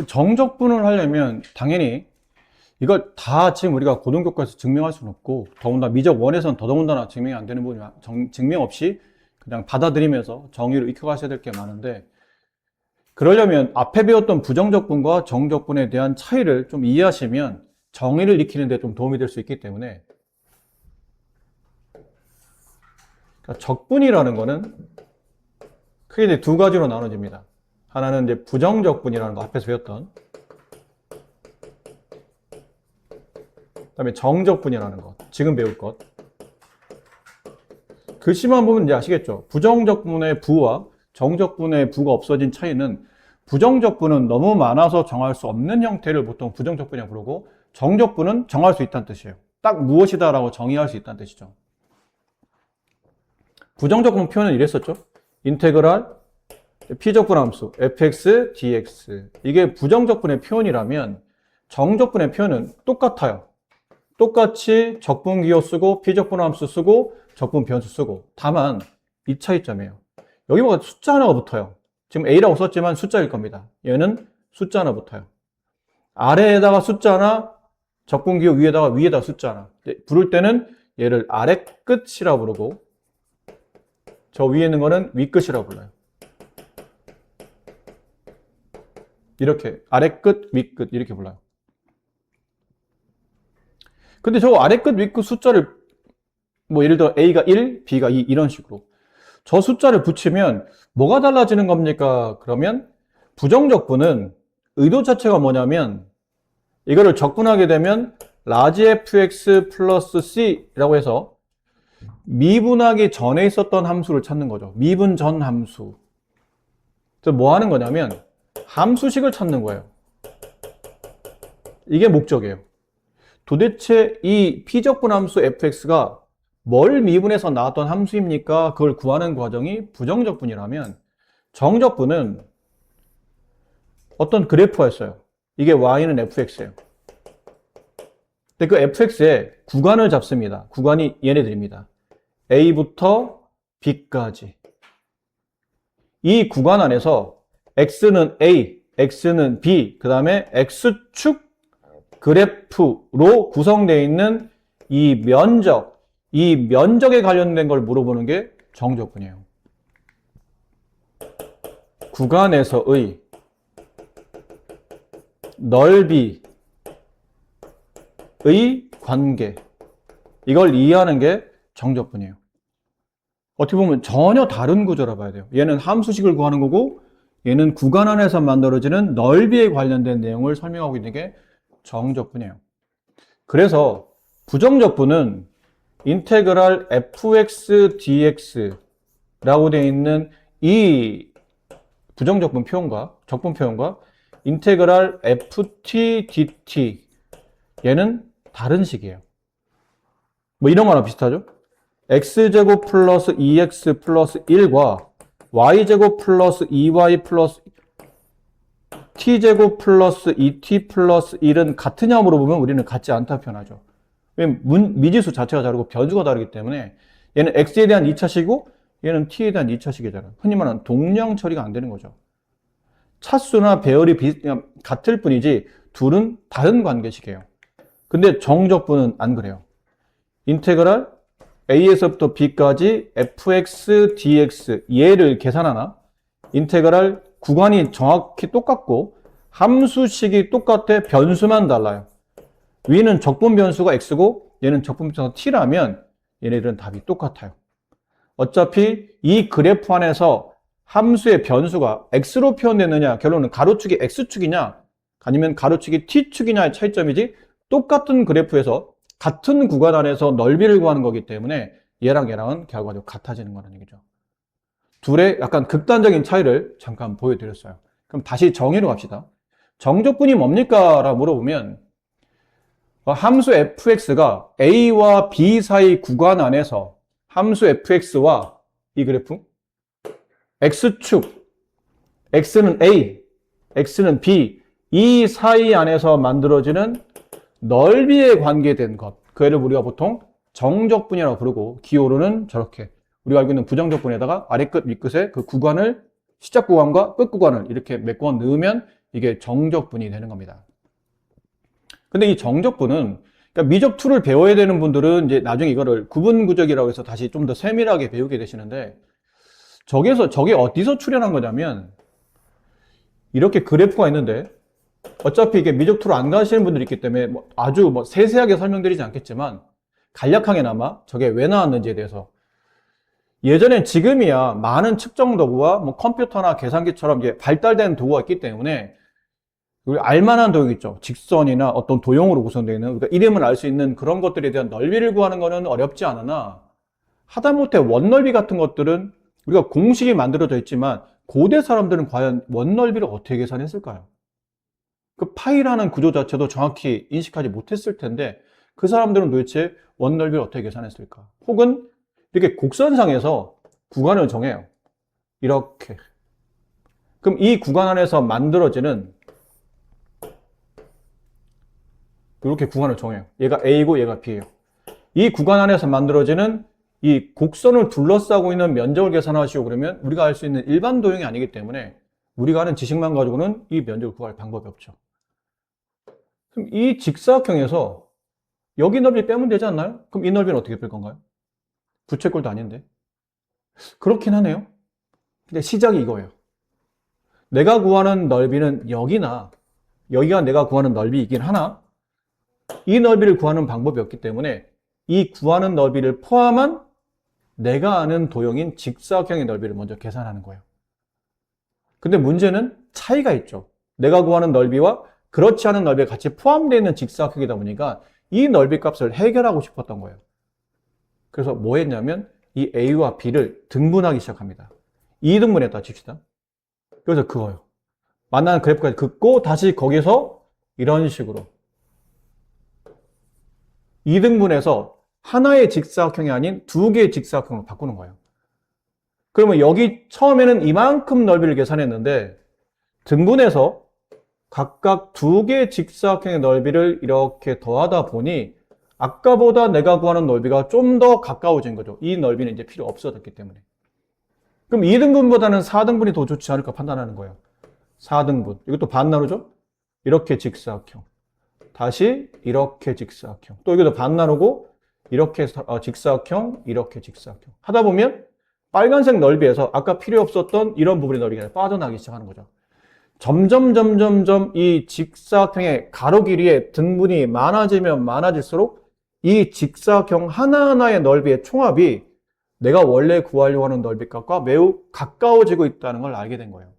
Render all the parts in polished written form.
정적분을 하려면 당연히 이걸 다 지금 우리가 고등교과에서 증명할 수는 없고, 더군다나 미적 원에서는 더더군다나 증명이 안 되는 부분이 증명 없이 그냥 받아들이면서 정의로 익혀가셔야 될 게 많은데, 그러려면 앞에 배웠던 부정적분과 정적분에 대한 차이를 좀 이해하시면 정의를 익히는 데 좀 도움이 될 수 있기 때문에, 그러니까 적분이라는 거는 크게 이제 두 가지로 나눠집니다. 하나는 이제 부정적분이라는 거 앞에서 배웠던, 그다음에 정적분이라는 것, 지금 배울 것. 글씨만 보면 이제 아시겠죠? 부정적분의 부와 정적분의 부가 없어진 차이는, 부정적분은 너무 많아서 정할 수 없는 형태를 보통 부정적분이라고 부르고, 정적분은 정할 수 있다는 뜻이에요. 딱 무엇이다 라고 정의할 수 있다는 뜻이죠. 부정적분 표현은 이랬었죠. 인테그랄 피적분 함수 fx dx, 이게 부정적분의 표현이라면 정적분의 표현은 똑같아요. 똑같이 적분 기호 쓰고 피적분 함수 쓰고 적분 변수 쓰고, 다만 이 차이점이에요. 여기 뭐가 숫자 하나가 붙어요. 지금 a라고 썼지만 숫자일 겁니다. 얘는 숫자 하나 붙어요. 아래에다가 숫자 하나, 적분 기호 위에다가 숫자 하나. 부를 때는 얘를 아래 끝이라고 부르고, 저 위에 있는 거는 위 끝이라고 불러요. 이렇게 아래 끝, 위 끝 이렇게 불러요. 근데 저 아래 끝, 위 끝 숫자를 뭐 예를 들어 A가 1, B가 2 이런 식으로 저 숫자를 붙이면 뭐가 달라지는 겁니까? 그러면 부정적분은 의도 자체가 뭐냐면, 이거를 적분하게 되면 라지 fx 플러스 c라고 해서 미분하기 전에 있었던 함수를 찾는 거죠. 미분 전 함수. 그래서 뭐 하는 거냐면 함수식을 찾는 거예요. 이게 목적이에요. 도대체 이 피적분 함수 fx가 뭘 미분해서 나왔던 함수입니까? 그걸 구하는 과정이 부정적분이라면, 정적분은 어떤 그래프가 있어요. 이게 y는 fx예요. 근데 그 fx에 구간을 잡습니다. 구간이 얘네들입니다. a부터 b까지. 이 구간 안에서 x는 a, x는 b, 그 다음에 x축 그래프로 구성되어 있는 이 면적에 관련된 걸 물어보는 게 정적분이에요. 구간에서의 넓이의 관계, 이걸 이해하는 게 정적분이에요. 어떻게 보면 전혀 다른 구조라 봐야 돼요. 얘는 함수식을 구하는 거고, 얘는 구간 안에서 만들어지는 넓이에 관련된 내용을 설명하고 있는 게 정적분이에요. 그래서 부정적분은 인테그랄 fx dx라고 되어 있는 이 부정적분 표현과 적분 표현과 인테그랄 ft dt, 얘는 다른 식이에요. 뭐 이런 거랑 비슷하죠? x제곱 플러스 2x 플러스 1과 y제곱 플러스 2y 플러스 t제곱 플러스 2t 플러스 1은 같으냐 물어보면 우리는 같지 않다 표현하죠. 왜냐면 미지수 자체가 다르고 변수가 다르기 때문에, 얘는 x에 대한 2차식이고 얘는 t에 대한 2차식이잖아요. 흔히 말하는 동량 처리가 안 되는 거죠. 차수나 배열이 같을 뿐이지 둘은 다른 관계식이에요. 근데 정적분은 안 그래요. 인테그랄 a에서부터 b까지 fx dx, 얘를 계산하나 인테그랄 구간이 정확히 똑같고 함수식이 똑같아, 변수만 달라요. 위는 적분 변수가 x고 얘는 적분 변수가 t라면 얘네들은 답이 똑같아요. 어차피 이 그래프 안에서 함수의 변수가 x로 표현됐느냐, 결론은 가로축이 x축이냐 아니면 가로축이 t축이냐의 차이점이지, 똑같은 그래프에서 같은 구간 안에서 넓이를 구하는 거기 때문에 얘랑 얘랑은 결과적으로 같아지는 거라는 얘기죠. 둘의 약간 극단적인 차이를 잠깐 보여드렸어요. 그럼 다시 정의로 갑시다. 정적분이 뭡니까? 라고 물어보면 함수 fx가 a와 b 사이 구간 안에서 함수 fx와 이 그래프 x축, x는 a, x는 b, 이 사이 안에서 만들어지는 넓이에 관계된 것, 그 애를 우리가 보통 정적분이라고 부르고, 기호로는 저렇게 우리가 알고 있는 부정적분에다가 아래 끝, 밑 끝에 그 구간을, 시작 구간과 끝 구간을 이렇게 몇 번 넣으면 이게 정적분이 되는 겁니다. 근데 이 정적분은 그러니까 미적 2를 배워야 되는 분들은 이제 나중에 이거를 구분구적이라고 해서 다시 좀 더 세밀하게 배우게 되시는데 저게 어디서 출현한 거냐면 이렇게 그래프가 있는데 어차피 이게 미적 2로 안 가시는 분들이 있기 때문에 아주 세세하게 설명드리지 않겠지만 간략하게나마 저게 왜 나왔는지에 대해서 예전엔 지금이야 많은 측정 도구와 컴퓨터나 계산기처럼 이제 발달된 도구가 있기 때문에 우리 알만한 도구 있죠. 직선이나 어떤 도형으로 구성되어 있는 그러니까 이름을 알 수 있는 그런 것들에 대한 넓이를 구하는 것은 어렵지 않으나 하다못해 원넓이 같은 것들은 우리가 공식이 만들어져 있지만 고대 사람들은 과연 원넓이를 어떻게 계산했을까요? 그 파이라는 구조 자체도 정확히 인식하지 못했을 텐데 그 사람들은 도대체 원넓이를 어떻게 계산했을까? 혹은 이렇게 곡선상에서 구간을 정해요. 이렇게. 그럼 이 구간 안에서 만들어지는 이렇게 구간을 정해요. 얘가 A고 얘가 B예요. 이 구간 안에서 만들어지는 이 곡선을 둘러싸고 있는 면적을 계산하시오 그러면 우리가 알 수 있는 일반 도형이 아니기 때문에 우리가 아는 지식만 가지고는 이 면적을 구할 방법이 없죠. 그럼 이 직사각형에서 여기 넓이 빼면 되지 않나요? 그럼 이 넓이는 어떻게 뺄 건가요? 부채꼴도 아닌데. 그렇긴 하네요. 근데 시작이 이거예요. 내가 구하는 넓이는 여기가 내가 구하는 넓이이긴 하나 이 넓이를 구하는 방법이 없기 때문에 이 구하는 넓이를 포함한 내가 아는 도형인 직사각형의 넓이를 먼저 계산하는 거예요. 근데 문제는 차이가 있죠. 내가 구하는 넓이와 그렇지 않은 넓이가 같이 포함되어 있는 직사각형이다 보니까 이 넓이 값을 해결하고 싶었던 거예요. 그래서 뭐 했냐면 이 A와 B를 등분하기 시작합니다. 2등분했다 칩시다. 그래서 그거예요. 만나는 그래프까지 긋고 다시 거기서 이런 식으로 2등분해서 하나의 직사각형이 아닌 두 개의 직사각형으로 바꾸는 거예요. 그러면 여기 처음에는 이만큼 넓이를 계산했는데 등분해서 각각 두 개의 직사각형의 넓이를 이렇게 더하다 보니 아까보다 내가 구하는 넓이가 좀 더 가까워진 거죠. 이 넓이는 이제 필요 없어졌기 때문에. 그럼 2등분보다는 4등분이 더 좋지 않을까 판단하는 거예요. 4등분. 이것도 반 나누죠? 이렇게 직사각형. 다시 이렇게 직사각형. 또 이것도 반 나누고 이렇게 직사각형, 이렇게 직사각형. 하다 보면 빨간색 넓이에서 아까 필요 없었던 이런 부분의 넓이가 빠져나가기 시작하는 거죠. 점점 이 직사각형의 가로 길이의 등분이 많아지면 많아질수록 이 직사각형 하나하나의 넓이의 총합이 내가 원래 구하려고 하는 넓이값과 매우 가까워지고 있다는 걸 알게 된 거예요.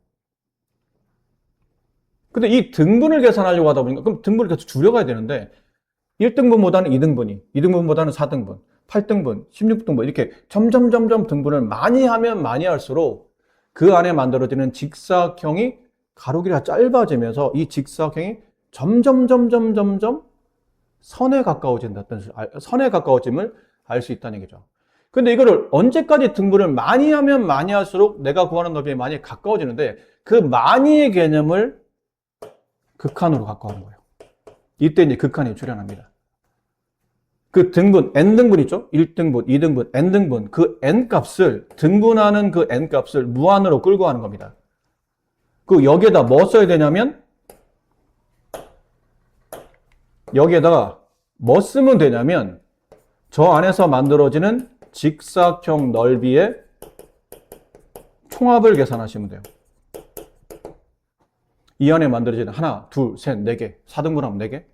근데 이 등분을 계산하려고 하다 보니까 그럼 등분을 계속 줄여가야 되는데 1등분보다는 2등분이, 2등분보다는 4등분, 8등분, 16등분 이렇게 점점 등분을 많이 하면 많이 할수록 그 안에 만들어지는 직사각형이 가로 길이가 짧아지면서 이 직사각형이 점점 선에 가까워진다는 선에 가까워짐을 알 수 있다는 얘기죠. 근데 이거를 언제까지 등분을 많이 하면 많이 할수록 내가 구하는 넓이에 많이 가까워지는데 그 많이의 개념을 극한으로 갖고 가는 거예요. 이때 이제 극한이 출현합니다. 그 등분, n등분 있죠? 1등분, 2등분, n등분. 그 n값을, 등분하는 그 n값을 무한으로 끌고 가는 겁니다. 그 여기에다 뭐 써야 되냐면 여기에다가 뭐 쓰면 되냐면 저 안에서 만들어지는 직사각형 넓이의 총합을 계산하시면 돼요. 이 안에 만들어지는 하나, 둘, 셋, 네 개, 4등분하면 4개,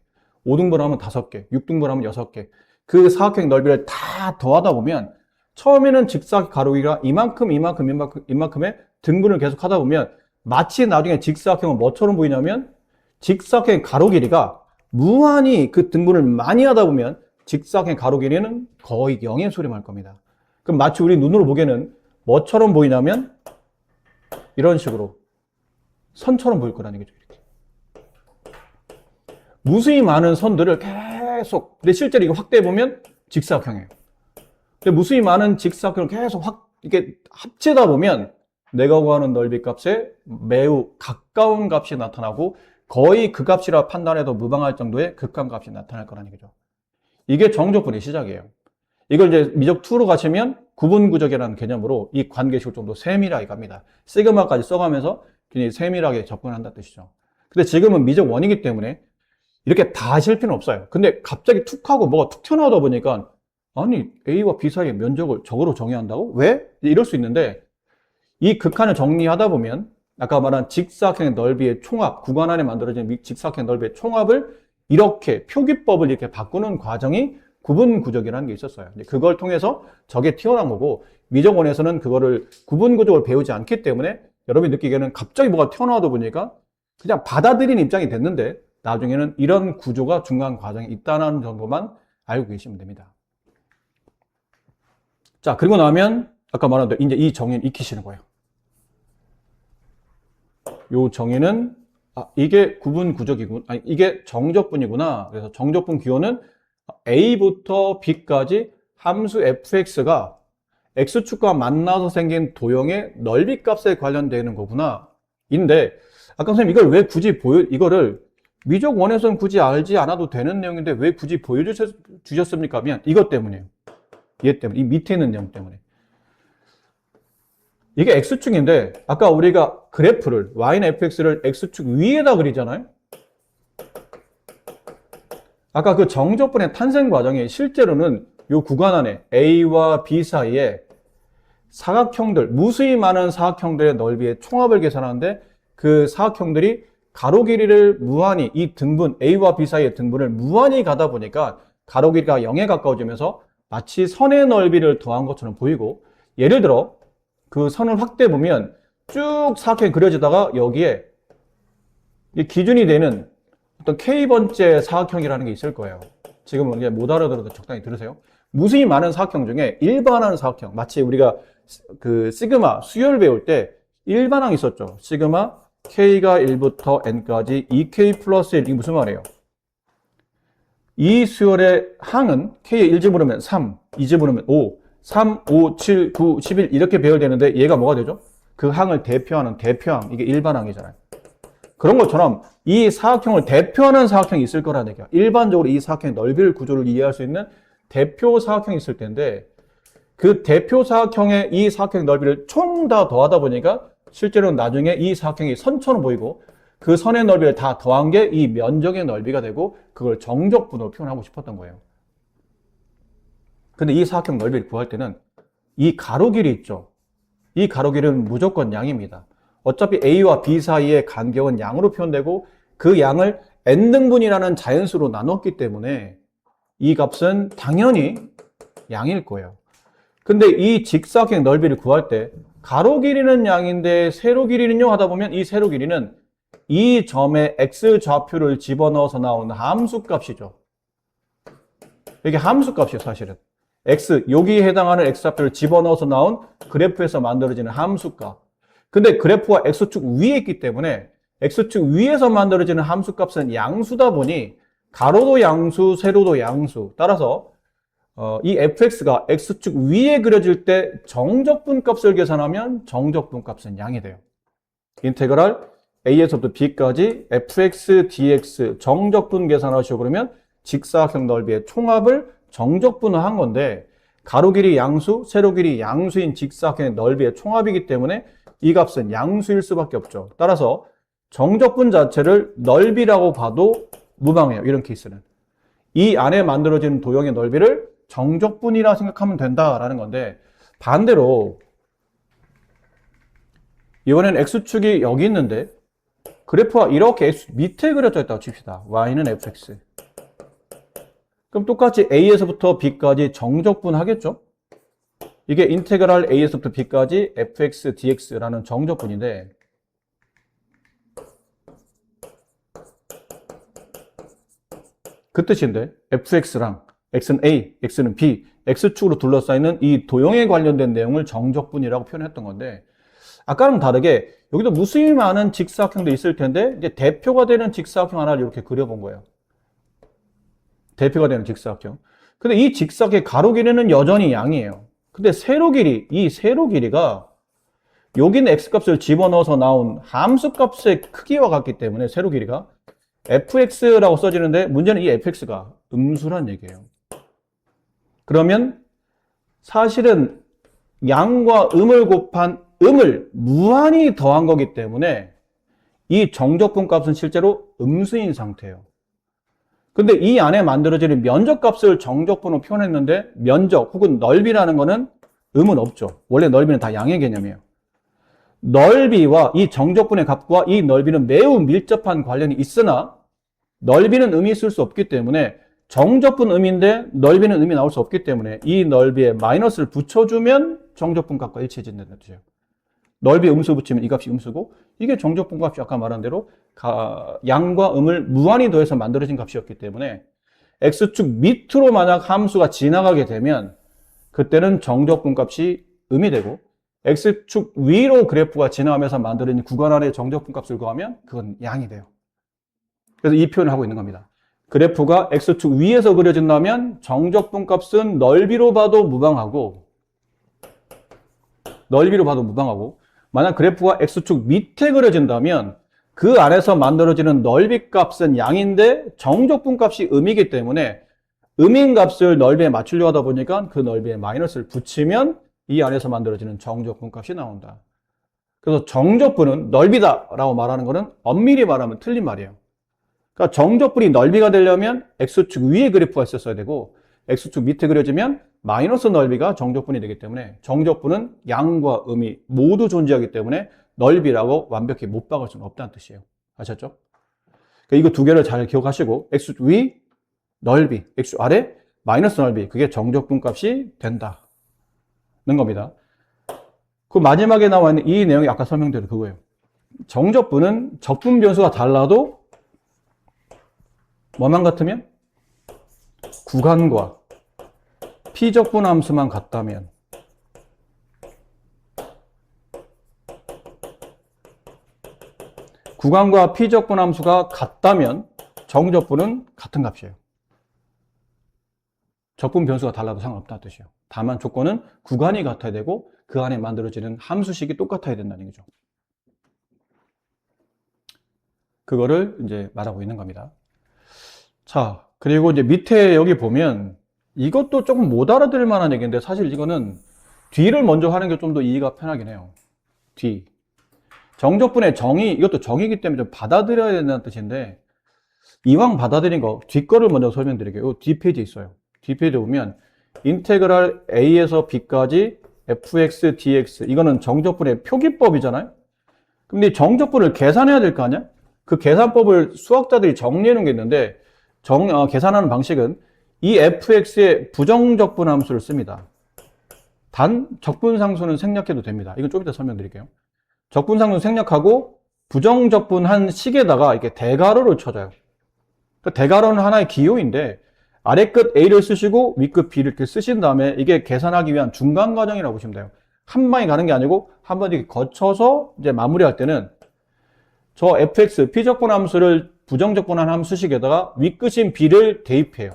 5등분하면 5개, 6등분하면 6개. 그 사각형 넓이를 다 더하다 보면 처음에는 직사각 가로기가 이만큼의 등분을 계속 하다 보면 마치 나중에 직사각형은 뭐처럼 보이냐면 직사각형 가로 길이가 무한히 그 등분을 많이 하다 보면 직사각형 가로 길이는 거의 0에 수렴할 겁니다. 그럼 마치 우리 눈으로 보기에는 뭐처럼 보이냐면 이런 식으로 선처럼 보일 거라는 얘기죠. 이렇게. 무수히 많은 선들을 계속 근데 실제로 이거 확대해 보면 직사각형이에요. 근데 무수히 많은 직사각형을 계속 이렇게 합치다 보면 내가 구하는 넓이 값에 매우 가까운 값이 나타나고 거의 그 값이라 판단해도 무방할 정도의 극한값이 나타날 거라는 얘기죠. 이게 정적분의 시작이에요. 이걸 이제 미적 2로 가시면 구분구적이라는 개념으로 이 관계식을 좀 더 세밀하게 갑니다. 시그마까지 써가면서 굉장히 세밀하게 접근한다는 뜻이죠. 근데 지금은 미적 원이기 때문에 이렇게 다 실 필요는 없어요. 근데 갑자기 툭 하고 뭐가 툭 튀어나오다 보니까 아니 A와 B 사이의 면적을 저거로 정의해야 한다고? 왜? 이럴 수 있는데 이 극한을 정리하다 보면 아까 말한 직사각형의 넓이의 총합, 구간 안에 만들어진 직사각형의 넓이의 총합을 이렇게 표기법을 이렇게 바꾸는 과정이 구분구적이라는 게 있었어요. 그걸 통해서 저게 튀어나온 거고 미적원에서는 그거를 구분구적을 배우지 않기 때문에 여러분이 느끼기에는 갑자기 뭐가 튀어나오다 보니까 그냥 받아들이는 입장이 됐는데 나중에는 이런 구조가 중간 과정에 있다는 정도만 알고 계시면 됩니다. 자, 그리고 나면 아까 말한 대로 이제 이 정의는 익히시는 거예요. 요 정의는 이게 구분구적이구나. 아니, 이게 정적분이구나. 그래서 정적분 기호는 A부터 B까지 함수 fx가 x축과 만나서 생긴 도형의 넓이 값에 관련되는 거구나. 인데 아까 선생님 이걸 왜 굳이 이거를 미적 원에서는 굳이 알지 않아도 되는 내용인데 왜 굳이 보여주셨습니까? 미안. 이것 때문이에요. 얘 때문에. 이 밑에 있는 내용 때문에. 이게 x축인데 아까 우리가 그래프를 y는 fx를 x축 위에다 그리잖아요. 아까 그 정적분의 탄생 과정이 실제로는 이 구간 안에 A와 B 사이에 사각형들, 무수히 많은 사각형들의 넓이의 총합을 계산하는데 그 사각형들이 가로 길이를 무한히 이 등분 A와 B 사이의 등분을 무한히 가다 보니까 가로 길이가 0에 가까워지면서 마치 선의 넓이를 더한 것처럼 보이고 예를 들어 그 선을 확대해 보면 쭉 사각형이 그려지다가 여기에 기준이 되는 어떤 K번째 사각형이라는 게 있을 거예요. 지금은 이제 못 알아들어도 적당히 들으세요. 무수히 많은 사각형 중에 일반항 사각형, 마치 우리가 그 시그마 수열 배울 때 일반항 있었죠. 시그마 K가 1부터 N까지 2K 플러스 1, 이게 무슨 말이에요? 이 수열의 항은 K의 1집으로면 3, 2집으로면 5, 3, 5, 7, 9, 11 이렇게 배열되는데 얘가 뭐가 되죠? 그 항을 대표하는 대표항, 이게 일반항이잖아요. 그런 것처럼 이 사각형을 대표하는 사각형이 있을 거라는 얘기야. 일반적으로 이 사각형의 넓이를 구조를 이해할 수 있는 대표 사각형이 있을 텐데 그 대표 사각형의 이 사각형의 넓이를 총 다 더하다 보니까 실제로는 나중에 이 사각형이 선처럼 보이고 그 선의 넓이를 다 더한 게 이 면적의 넓이가 되고 그걸 정적분으로 표현하고 싶었던 거예요. 근데 이 사각형 넓이를 구할 때는 이 가로 길이 있죠. 이 가로 길이는 무조건 양입니다. 어차피 A와 B 사이의 간격은 양으로 표현되고 그 양을 n등분이라는 자연수로 나눴기 때문에 이 값은 당연히 양일 거예요. 근데 이 직사각형 넓이를 구할 때 가로 길이는 양인데 세로 길이는요 하다 보면 이 세로 길이는 이 점에 x 좌표를 집어넣어서 나온 함수값이죠. 이게 함수값이에요, 사실은. x, 여기에 해당하는 x좌표를 집어넣어서 나온 그래프에서 만들어지는 함수값. 근데 그래프가 x축 위에 있기 때문에 x축 위에서 만들어지는 함수값은 양수다 보니 가로도 양수, 세로도 양수. 따라서 이 fx가 x축 위에 그려질 때 정적분 값을 계산하면 정적분 값은 양이 돼요. 인테그랄 a에서부터 b까지 fx, dx 정적분 계산하시고 그러면 직사각형 넓이의 총합을 정적분을 건데 가로 길이 양수, 세로 길이 양수인 직사각형의 넓이의 총합이기 때문에 이 값은 양수일 수밖에 없죠. 따라서 정적분 자체를 넓이라고 봐도 무방해요. 이런 케이스는. 이 안에 만들어지는 도형의 넓이를 정적분이라 생각하면 된다라는 건데 반대로 이번엔 x축이 여기 있는데 그래프가 이렇게 밑에 그려져 있다고 칩시다. y는 fx. 그럼 똑같이 a에서부터 b까지 정적분 하겠죠? 이게 인테그랄 a에서부터 b까지 fx dx라는 정적분인데 그 뜻인데 fx랑 x는 a, x는 b, x축으로 둘러싸이는 이 도형에 관련된 내용을 정적분이라고 표현했던 건데 아까랑 다르게 여기도 무수히 많은 직사각형도 있을 텐데 이제 대표가 되는 직사각형 하나를 이렇게 그려본 거예요. 대표가 되는 직사각형. 근데 이 직사각의 가로 길이는 여전히 양이에요. 근데 세로 길이, 이 세로 길이가 여기는 x값을 집어넣어서 나온 함수값의 크기와 같기 때문에 세로 길이가 fx라고 써지는데 문제는 이 fx가 음수란 얘기예요. 그러면 사실은 양과 음을 곱한 음을 무한히 더한 거기 때문에 이 정적분 값은 실제로 음수인 상태예요. 근데 이 안에 만들어지는 면적 값을 정적분으로 표현했는데 면적 혹은 넓이라는 거는 음은 없죠. 원래 넓이는 다 양의 개념이에요. 넓이와 이 정적분의 값과 이 넓이는 매우 밀접한 관련이 있으나 넓이는 음이 있을 수 없기 때문에 정적분 음인데 넓이는 음이 나올 수 없기 때문에 이 넓이에 마이너스를 붙여주면 정적분 값과 일치해진다는 뜻이에요. 넓이 음수 붙이면 이 값이 음수고 이게 정적분 값이 아까 말한 대로 양과 음을 무한히 더해서 만들어진 값이었기 때문에 x축 밑으로 만약 함수가 지나가게 되면 그때는 정적분 값이 음이 되고 x축 위로 그래프가 지나가면서 만들어진 구간 안에 정적분 값을 구하면 그건 양이 돼요. 그래서 이 표현을 하고 있는 겁니다. 그래프가 x축 위에서 그려진다면 정적분 값은 넓이로 봐도 무방하고 만약 그래프가 x축 밑에 그려진다면 그 안에서 만들어지는 넓이 값은 양인데 정적분 값이 음이기 때문에 음인 값을 넓이에 맞추려고 하다 보니까 그 넓이에 마이너스를 붙이면 이 안에서 만들어지는 정적분 값이 나온다. 그래서 정적분은 넓이다라고 말하는 것은 엄밀히 말하면 틀린 말이에요. 그러니까 정적분이 넓이가 되려면 x축 위에 그래프가 있었어야 되고 x축 밑에 그려지면 마이너스 넓이가 정적분이 되기 때문에 정적분은 양과 음이 모두 존재하기 때문에 넓이라고 완벽히 못 박을 수는 없다는 뜻이에요. 아셨죠? 그러니까 이거 두 개를 잘 기억하시고 x축 위 넓이, x축 아래 마이너스 넓이, 그게 정적분 값이 된다는 겁니다. 그 마지막에 나와 있는 이 내용이 아까 설명드린 그거예요. 정적분은 적분 변수가 달라도 뭐만 같으면? 구간과 피적분 함수만 같다면 구간과 피적분 함수가 같다면 정적분은 같은 값이에요. 적분 변수가 달라도 상관없다는 뜻이에요. 다만 조건은 구간이 같아야 되고 그 안에 만들어지는 함수식이 똑같아야 된다는 거죠. 그거를 이제 말하고 있는 겁니다. 자, 그리고 이제 밑에 여기 보면 이것도 조금 못 알아들을 만한 얘기인데 사실 이거는 뒤를 먼저 하는 게 좀 더 이해가 편하긴 해요. 뒤. 정적분의 정의, 이것도 정의이기 때문에 좀 받아들여야 된다는 뜻인데 이왕 받아들인 거 뒷거를 먼저 설명드릴게요. 뒷페이지에 있어요. 뒷페이지에 보면 인테그랄 a에서 b까지 fx dx 이거는 정적분의 표기법이잖아요. 근데 정적분을 계산해야 될 거 아니야? 그 계산법을 수학자들이 정리해 놓은 게 있는데 계산하는 방식은 이 fx의 부정적분 함수를 씁니다. 단 적분상수는 생략해도 됩니다. 이건 좀 이따 설명드릴게요. 적분상수 생략하고 부정적분한 식에다가 이렇게 대괄호를 쳐줘요. 대괄호는 하나의 기호인데 아래 끝 A를 쓰시고 위 끝 B를 이렇게 쓰신 다음에 이게 계산하기 위한 중간 과정이라고 보시면 돼요. 한 방에 가는 게 아니고 한 번 이렇게 거쳐서 이제 마무리할 때는 저 fx 피적분 함수를 부정적분한 함수식에다가 위 끝인 B를 대입해요.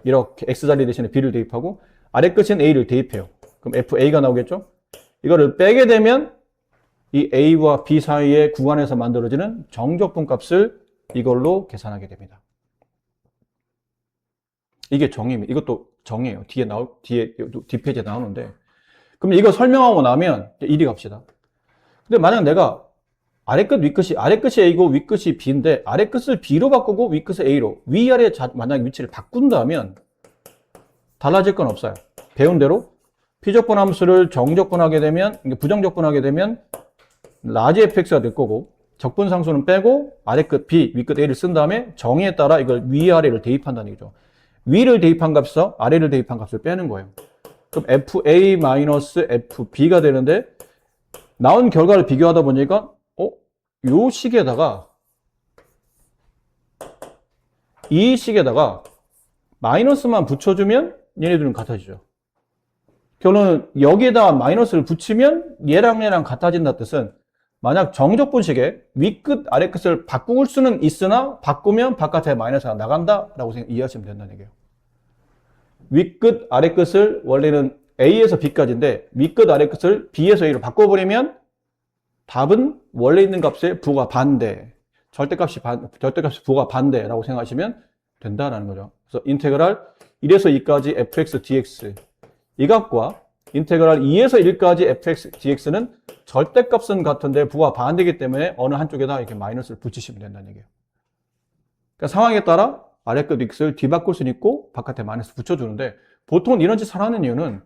이렇게 x자리 대신에 B를 대입하고 아래 끝인 A를 대입해요. 그럼 FA가 나오겠죠? 이거를 빼게 되면 이 A와 B 사이의 구간에서 만들어지는 정적분 값을 이걸로 계산하게 됩니다. 이게 정의입니다. 이것도 정의예요. 뒷페이지에 나오는데. 그럼 이거 설명하고 나면 이리 갑시다. 근데 만약 내가 아래 끝이 A고 위 끝이 B인데 아래 끝을 B로 바꾸고 위 끝을 A로 위아래 만약 위치를 바꾼다면 달라질 건 없어요. 배운 대로 피적분 함수를 정적분하게 되면 부정적분하게 되면 라지 fx가 될 거고 적분 상수는 빼고 아래 끝 B, 위 끝 A를 쓴 다음에 정의에 따라 이걸 위아래를 대입한다는 얘기죠. 위를 대입한 값에서 아래를 대입한 값을 빼는 거예요. 그럼 FA-FB가 되는데 나온 결과를 비교하다 보니까 요 식에다가 이 식에다가 마이너스만 붙여주면 얘네들은 같아지죠. 결론은 여기에다가 마이너스를 붙이면 얘랑 같아진다는 뜻은 만약 정적분식에 윗끝 아래끝을 바꿀 수는 있으나 바꾸면 바깥에 마이너스가 나간다라고 이해하시면 된다는 얘기예요. 윗끝 아래끝을 원래는 A에서 B까지인데 윗끝 아래끝을 B에서 A로 바꿔버리면 답은 원래 있는 값의 부가 반대, 절대값이 부가 반대라고 생각하시면 된다는 거죠. 그래서 인테그랄 1에서 2까지 fx dx 이 값과 인테그랄 2에서 1까지 fx, dx는 절대값은 같은데 부가 반대이기 때문에 어느 한쪽에다 이렇게 마이너스를 붙이시면 된다는 얘기예요. 그러니까 상황에 따라 아래 끝 x를 뒤바꿀 수는 있고 바깥에 마이너스 붙여주는데 보통은 이런 짓을 하는 이유는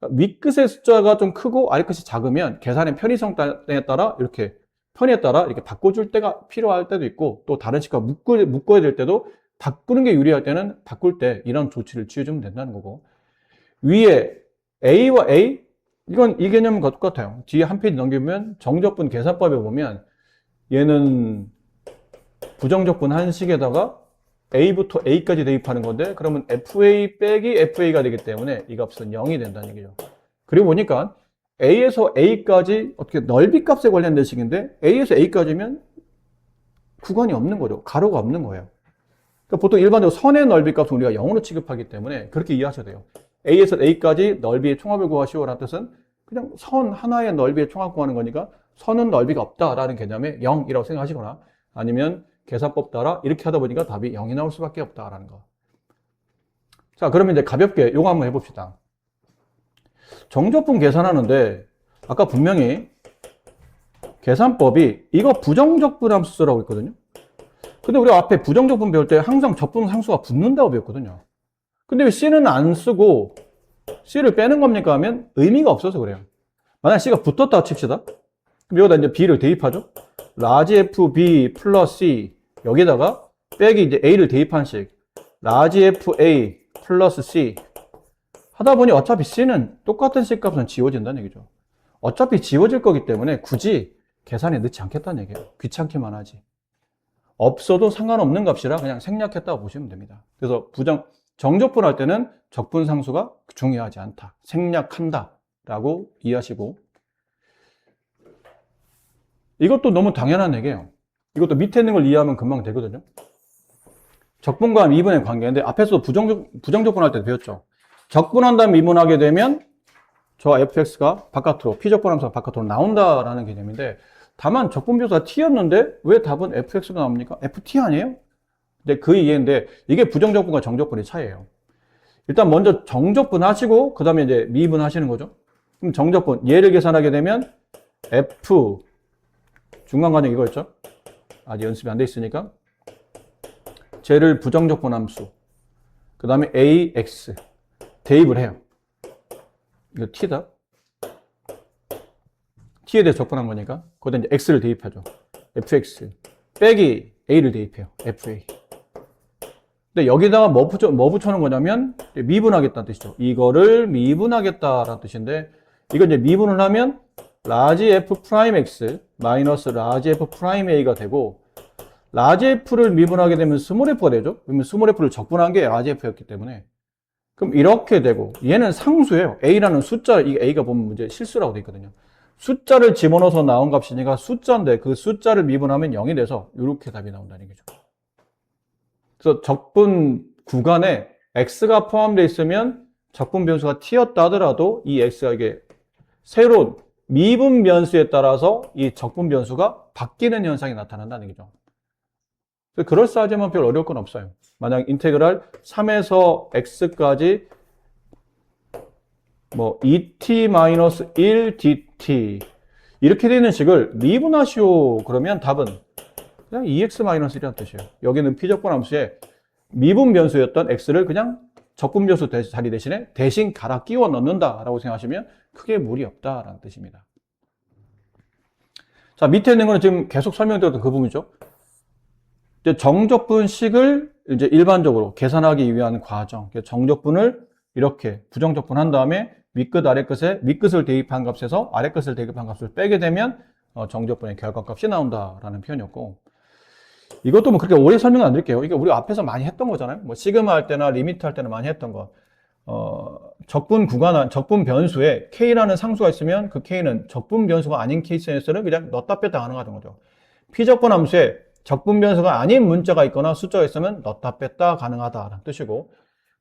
윗끝의 숫자가 좀 크고 아래 끝이 작으면 계산의 편의성에 따라 이렇게 편의에 따라 이렇게 바꿔줄 때가 필요할 때도 있고 또 다른 식과 묶어야 될 때도 바꾸는 게 유리할 때는 바꿀 때 이런 조치를 취해주면 된다는 거고 위에 A와 A 이건 이 개념과 똑같아요. 뒤에 한 페이지 넘기면 정적분 계산법에 보면 얘는 부정적분 한식에다가 A부터 A까지 대입하는 건데 그러면 FA 빼기 FA가 되기 때문에 이 값은 0이 된다는 얘기죠. 그리고 보니까 A에서 A까지 어떻게 넓이 값에 관련된 식인데 A에서 A까지면 구간이 없는 거죠. 가로가 없는 거예요. 그러니까 보통 일반적으로 선의 넓이 값은 우리가 0으로 취급하기 때문에 그렇게 이해하셔야 돼요. A에서 A까지 넓이의 총합을 구하시오라는 뜻은 그냥 선 하나의 넓이의 총합 구하는 거니까 선은 넓이가 없다라는 개념에 0이라고 생각하시거나 아니면 계산법 따라 이렇게 하다 보니까 답이 0이 나올 수밖에 없다라는 거. 자, 그러면 이제 가볍게 요거 한번 해봅시다. 정적분 계산하는데 아까 분명히 계산법이 이거 부정적분 함수라고 했거든요. 근데 우리가 앞에 부정적분 배울 때 항상 적분 상수가 붙는다고 배웠거든요. 근데 왜 C는 안 쓰고 C를 빼는 겁니까 하면 의미가 없어서 그래요. 만약 C가 붙었다 칩시다. 그럼 여기다 이제 B를 대입하죠. 라지 FB 플러스 C 여기다가 빼기 이제 A를 대입한 식 라지 FA 플러스 C 하다 보니 어차피 C는 똑같은 C 값은 지워진다는 얘기죠. 어차피 지워질 거기 때문에 굳이 계산에 넣지 않겠다는 얘기예요. 귀찮기만 하지. 없어도 상관없는 값이라 그냥 생략했다고 보시면 됩니다. 그래서 정적분 할 때는 적분 상수가 중요하지 않다. 생략한다 라고 이해하시고 이것도 너무 당연한 얘기예요. 이것도 밑에 있는 걸 이해하면 금방 되거든요. 적분과 미분의 관계인데 앞에서 부정적분 할 때 배웠죠. 적분한 다음 미분하게 되면 저 fx가 바깥으로 피적분함수가 바깥으로 나온다라는 개념인데 다만 적분비수가 t였는데 왜 답은 fx가 나옵니까? ft 아니에요? 근데 그 이해인데 이게 부정적분과 정적분의 차이예요. 일단 먼저 정적분 하시고 그 다음에 이제 미분 하시는 거죠. 그럼 정적분 얘를 계산하게 되면 f 중간관역 이거였죠. 아직 연습이 안 돼 있으니까 쟤를 부정적분 함수 그 다음에 ax 대입을 해요. 이거 t다. t에 대해서 적분한 거니까 거기다 이제 x를 대입하죠. fx 빼기 a를 대입해요. fa. 근데 여기다가 뭐 붙여놓은 거냐면 미분하겠다는 뜻이죠. 이거를 미분하겠다라는 뜻인데 이거 이제 미분을 하면 라지 f 프라임 x 마이너스 라지 f 프라임 a가 되고 라지 f를 미분하게 되면 스몰 f가 되죠. 그러면 스몰 f를 적분한 게 라지 f였기 때문에 그럼 이렇게 되고 얘는 상수예요. a라는 숫자, 이 a가 보면 문제 실수라고 되어 있거든요. 숫자를 집어넣어서 나온 값이니까 숫자인데 그 숫자를 미분하면 0이 돼서 이렇게 답이 나온다는 얘기죠. 그래서 적분 구간에 x가 포함되어 있으면 적분 변수가 t였다 하더라도 이 x가 이게 새로운 미분 변수에 따라서 이 적분 변수가 바뀌는 현상이 나타난다는 얘기죠. 그럴싸하지만 별 어려울 건 없어요. 만약 인테그랄 3에서 x까지 뭐 2t-1 dt 이렇게 되는 식을 미분하시오 그러면 답은 그냥 2x-1이라는 뜻이에요. 여기는 피적분 함수에 미분 변수였던 x를 그냥 적분 변수 자리 대신에 대신 갈아 끼워 넣는다라고 생각하시면 크게 무리 없다라는 뜻입니다. 자, 밑에 있는 거는 지금 계속 설명드렸던 그 부분이죠. 이제 정적분식을 이제 일반적으로 계산하기 위한 과정. 정적분을 이렇게 부정적분 한 다음에 윗끝 아래끝에 윗끝을 대입한 값에서 아래끝을 대입한 값을 빼게 되면 정적분의 결과값이 나온다라는 표현이었고 이것도 뭐 그렇게 오래 설명 안 드릴게요. 이게 우리 앞에서 많이 했던 거잖아요. 뭐 시그마 할 때나 리미트 할 때는 많이 했던 거. 적분 구간, 적분 변수에 K라는 상수가 있으면 그 K는 적분 변수가 아닌 케이스에서는 그냥 넣었다 뺐다 가능하던 거죠. 피적분 함수에 적분 변수가 아닌 문자가 있거나 숫자가 있으면 넣었다 뺐다 가능하다라는 뜻이고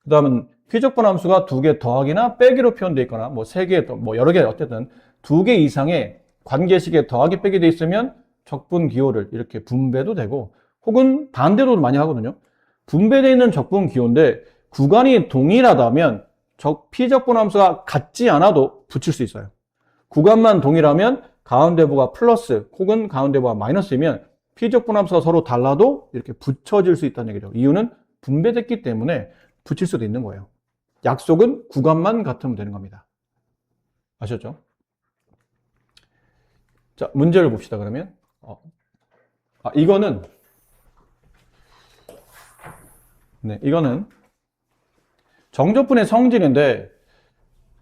그 다음은 피적분 함수가 2개 더하기나 빼기로 표현되어 있거나 뭐 3개, 뭐 여러 개 어쨌든 2개 이상의 관계식에 더하기 빼기 돼 있으면 적분 기호를 이렇게 분배도 되고 혹은 반대로 많이 하거든요. 분배되어 있는 적분 기호인데 구간이 동일하다면 피적분함수가 같지 않아도 붙일 수 있어요. 구간만 동일하면 가운데부가 플러스 혹은 가운데부가 마이너스이면 피적분함수가 서로 달라도 이렇게 붙여질 수 있다는 얘기죠. 이유는 분배됐기 때문에 붙일 수도 있는 거예요. 약속은 구간만 같으면 되는 겁니다. 아셨죠? 자, 문제를 봅시다, 그러면. 이거는 정적분의 성질인데,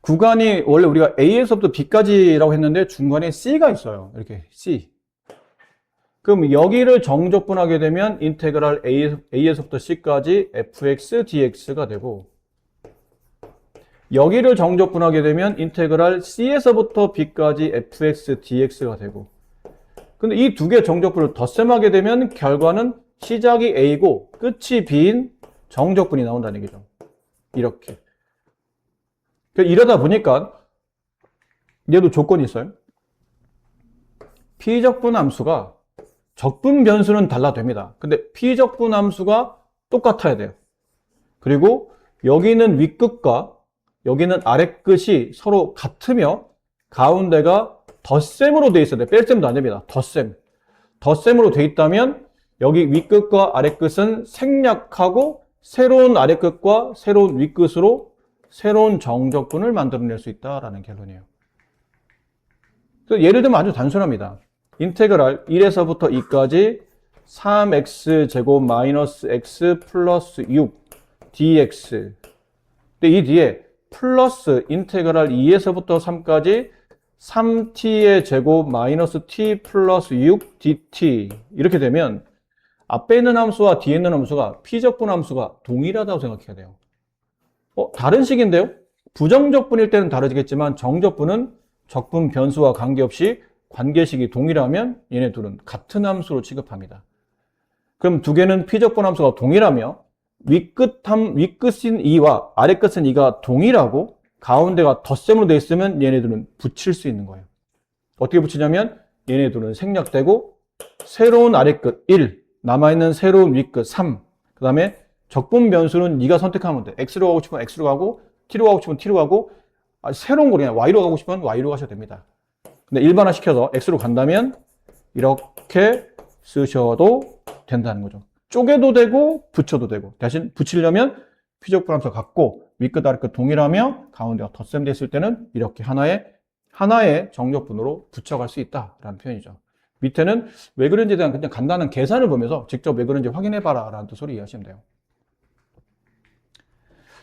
구간이 원래 우리가 A에서부터 B까지라고 했는데 중간에 C가 있어요. 이렇게 C. 그럼 여기를 정적분하게 되면 인테그랄 A에서부터 C까지 fx dx가 되고, 여기를 정적분하게 되면 인테그랄 C에서부터 B까지 fx dx가 되고, 근데 이 두 개 정적분을 덧셈하게 되면 결과는 시작이 A고 끝이 B인 정적분이 나온다는 얘기죠. 이렇게. 이러다 보니까 얘도 조건이 있어요. 피적분 함수가 적분 변수는 달라됩니다. 근데 피적분 함수가 똑같아야 돼요. 그리고 여기는 윗끝과 여기는 아랫끝이 서로 같으며 가운데가 덧셈으로 되어 있어야 돼요. 뺄셈도 안 됩니다. 덧셈으로 되어 있다면 여기 윗끝과 아랫끝은 생략하고 새로운 아랫끝과 새로운 윗끝으로 새로운 정적분을 만들어낼 수 있다라는 결론이에요. 예를 들면 아주 단순합니다. 인테그랄 1에서부터 2까지 3x제곱 마이너스 x 플러스 6 dx. 근데 이 뒤에 플러스 인테그랄 2에서부터 3까지 3t의 제곱 마이너스 t 플러스 6 dt. 이렇게 되면 앞에 있는 함수와 뒤에 있는 함수가 피적분 함수가 동일하다고 생각해야 돼요. 다른 식인데요? 부정적분일 때는 다르겠지만 정적분은 적분 변수와 관계없이 관계식이 동일하면 얘네 둘은 같은 함수로 취급합니다. 그럼 두 개는 피적분 함수가 동일하며 윗끝인 2와 아랫끝은 2가 동일하고 가운데가 덧셈으로 되어 있으면 얘네들은 붙일 수 있는 거예요. 어떻게 붙이냐면 얘네들은 생략되고 새로운 아랫끝 1, 남아있는 새로운 윗끝 3, 그 다음에 적분 변수는 네가 선택하면 돼. X로 가고 싶으면 X로 가고 T로 가고 싶으면 T로 가고 새로운 거 그냥 Y로 가고 싶으면 Y로 가셔도 됩니다. 근데 일반화 시켜서 X로 간다면 이렇게 쓰셔도 된다는 거죠. 쪼개도 되고 붙여도 되고 대신 붙이려면 피적분 함수 같고 윗끝 아랫끝 동일하며 가운데가 덧셈됐을 때는 이렇게 하나의 정적분으로 붙여갈 수 있다라는 표현이죠. 밑에는 왜 그런지에 대한 그냥 간단한 계산을 보면서 직접 왜 그런지 확인해봐라 라는 뜻으로 이해하시면 돼요.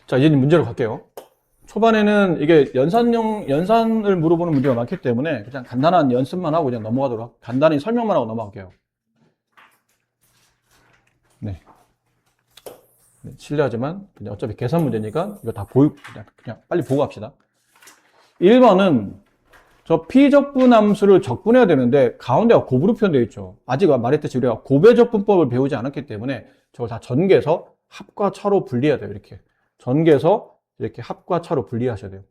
자, 이제 문제로 갈게요. 초반에는 이게 연산을 물어보는 문제가 많기 때문에 그냥 간단한 연습만 하고 그냥 넘어가도록, 간단히 설명만 하고 넘어갈게요. 네. 실례하지만 그냥 어차피 계산 문제니까 이거 다 그냥 빨리 보고 합시다. 1번은 저 피적분 함수를 적분해야 되는데 가운데가 곱으로 표현되어 있죠. 아직 말했듯이 우리가 곱의 적분법을 배우지 않았기 때문에 저걸 다 전개해서 합과 차로 분리해야 돼요. 이렇게 전개해서 이렇게 합과 차로 분리하셔야 돼요.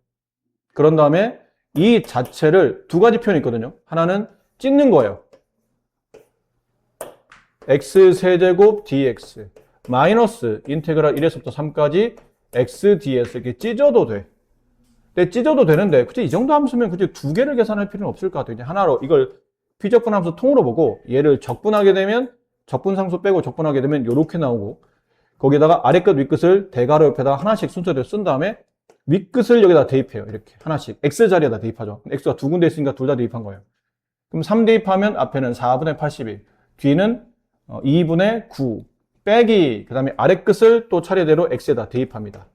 그런 다음에 이 자체를 두 가지 표현이 있거든요. 하나는 찢는 거예요. x세제곱 dx 마이너스 인테그랄 1에서부터 3까지 x ds 이렇게 찢어도 돼. 근데 찢어도 되는데 굳이 이 정도 함수면 굳이 두 개를 계산할 필요는 없을 것 같아요. 그냥 하나로 이걸 피적분 함수 통으로 보고 얘를 적분하게 되면 적분상수 빼고 적분하게 되면 이렇게 나오고 거기다가 아랫끝 윗끝을 대괄호 옆에다가 하나씩 순서대로 쓴 다음에 윗끝을 여기다 대입해요. 이렇게 하나씩 x 자리에다 대입하죠. x가 두 군데 있으니까 둘 다 대입한 거예요. 그럼 3 대입하면 앞에는 4분의 81 뒤는 2분의 9 빼기 그 다음에 아랫끝을 또 차례대로 x에다 대입합니다.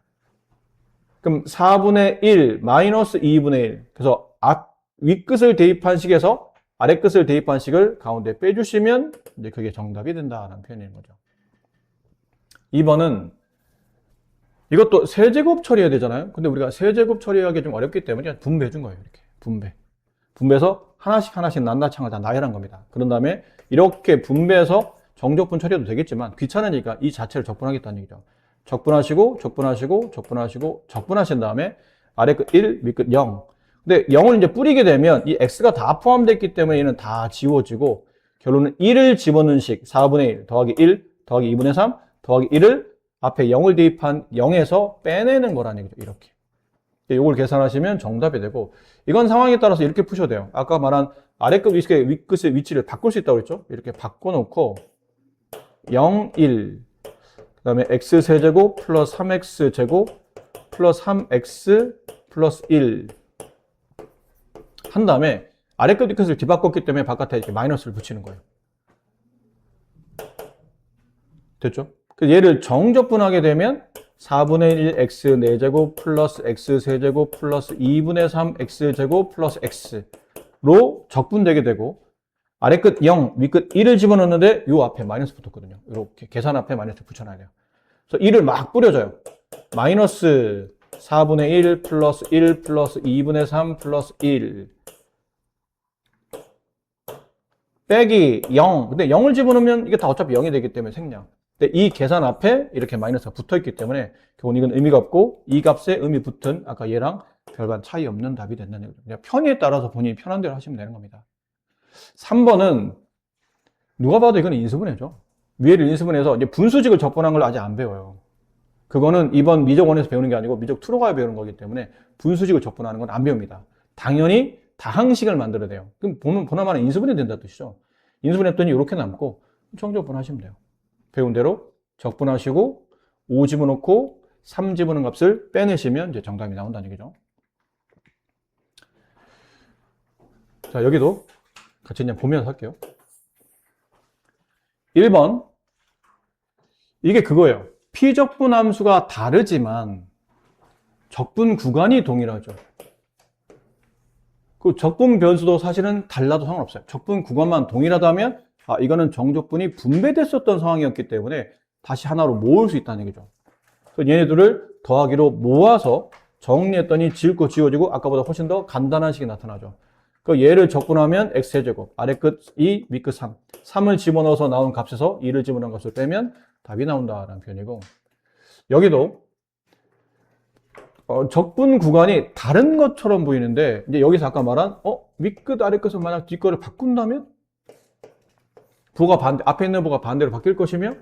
그럼 4분의 1 마이너스 2분의 1 그래서 윗끝을 대입한 식에서 아랫끝을 대입한 식을 가운데 빼주시면 이제 그게 정답이 된다는 표현인 거죠. 2번은 이것도 세제곱 처리해야 되잖아요. 근데 우리가 세제곱 처리하기 좀 어렵기 때문에 분배해 준 거예요. 이렇게 분배해서 하나씩 낱낱창을 다 나열한 겁니다. 그런 다음에 이렇게 분배해서 정적분 처리해도 되겠지만 귀찮으니까 이 자체를 적분하겠다는 얘기죠. 적분하시고 적분하신 다음에 아래끝 1, 밑끝 0. 근데 0을 이제 뿌리게 되면 이 x가 다 포함되어 있기 때문에 얘는 다 지워지고 결론은 1을 집어넣은 식 4분의 1 더하기 1 더하기 2분의 3 더하기 1을 앞에 0을 대입한 0에서 빼내는 거라는 얘기죠. 이렇게. 이걸 계산하시면 정답이 되고, 이건 상황에 따라서 이렇게 푸셔도 돼요. 아까 말한 아래끝 윗끝의 위치를 바꿀 수 있다고 그랬죠? 이렇게 바꿔놓고 0, 1, 그 다음에 x세제곱 플러스 3x제곱 플러스 3x 플러스 1 한 다음에 아래끝 윗끝을 뒤바꿨기 때문에 바깥에 이렇게 마이너스를 붙이는 거예요. 됐죠? 얘를 정적분하게 되면 4분의 1 x 4제곱 플러스 x 세제곱 플러스 2분의 3 x제곱 플러스 x로 적분되게 되고, 아래끝 0, 윗끝 1을 집어넣는데 요 앞에 마이너스 붙었거든요. 이렇게 계산 앞에 마이너스 붙여놔야 돼요. 그래서 1을 막 뿌려줘요. 마이너스 4분의 1 플러스 1 플러스 2분의 3 플러스 1 빼기 0. 근데 0을 집어넣으면 이게 다 어차피 0이 되기 때문에 생략. 근데 이 계산 앞에 이렇게 마이너스가 붙어있기 때문에 결국 이건 의미가 없고, 이 값에 의미 붙은 아까 얘랑 별반 차이 없는 답이 된다는 거죠. 그냥 편의에 따라서 본인이 편한 대로 하시면 되는 겁니다. 3번은 누가 봐도 이건 인수분해죠. 위에를 인수분해서 이제 분수직을 적분한 걸 아직 안 배워요. 그거는 이번 미적 1에서 배우는 게 아니고 미적 2로 가야 배우는 거기 때문에 분수직을 적분하는 건 안 배웁니다. 당연히 다항식을 만들어야 돼요. 그럼 보나마나 인수분해 된다는 뜻이죠. 인수분해했더니 이렇게 남고 정적분 하시면 돼요. 배운 대로 적분하시고 5 집어넣고 3 집어넣은 값을 빼내시면 이제 정답이 나온다는 얘기죠. 자, 여기도 같이 그냥 보면서 할게요. 1번. 이게 그거예요. 피적분 함수가 다르지만 적분 구간이 동일하죠. 그 적분 변수도 사실은 달라도 상관없어요. 적분 구간만 동일하다면 이거는 정적분이 분배됐었던 상황이었기 때문에 다시 하나로 모을 수 있다는 얘기죠. 그래서 얘네들을 더하기로 모아서 정리했더니 지울 거 지워지고 아까보다 훨씬 더 간단한 식이 나타나죠. 그 얘를 적분하면 x제곱, 아래끝 2, 밑끝 3. 3을 집어넣어서 나온 값에서 2를 집어넣은 값을 빼면 답이 나온다라는 표현이고, 여기도 적분 구간이 다른 것처럼 보이는데, 이제 여기서 아까 말한 윗끝 아래끝을 만약 뒷거를 바꾼다면 부가 앞에 있는 부가 반대로 바뀔 것이며,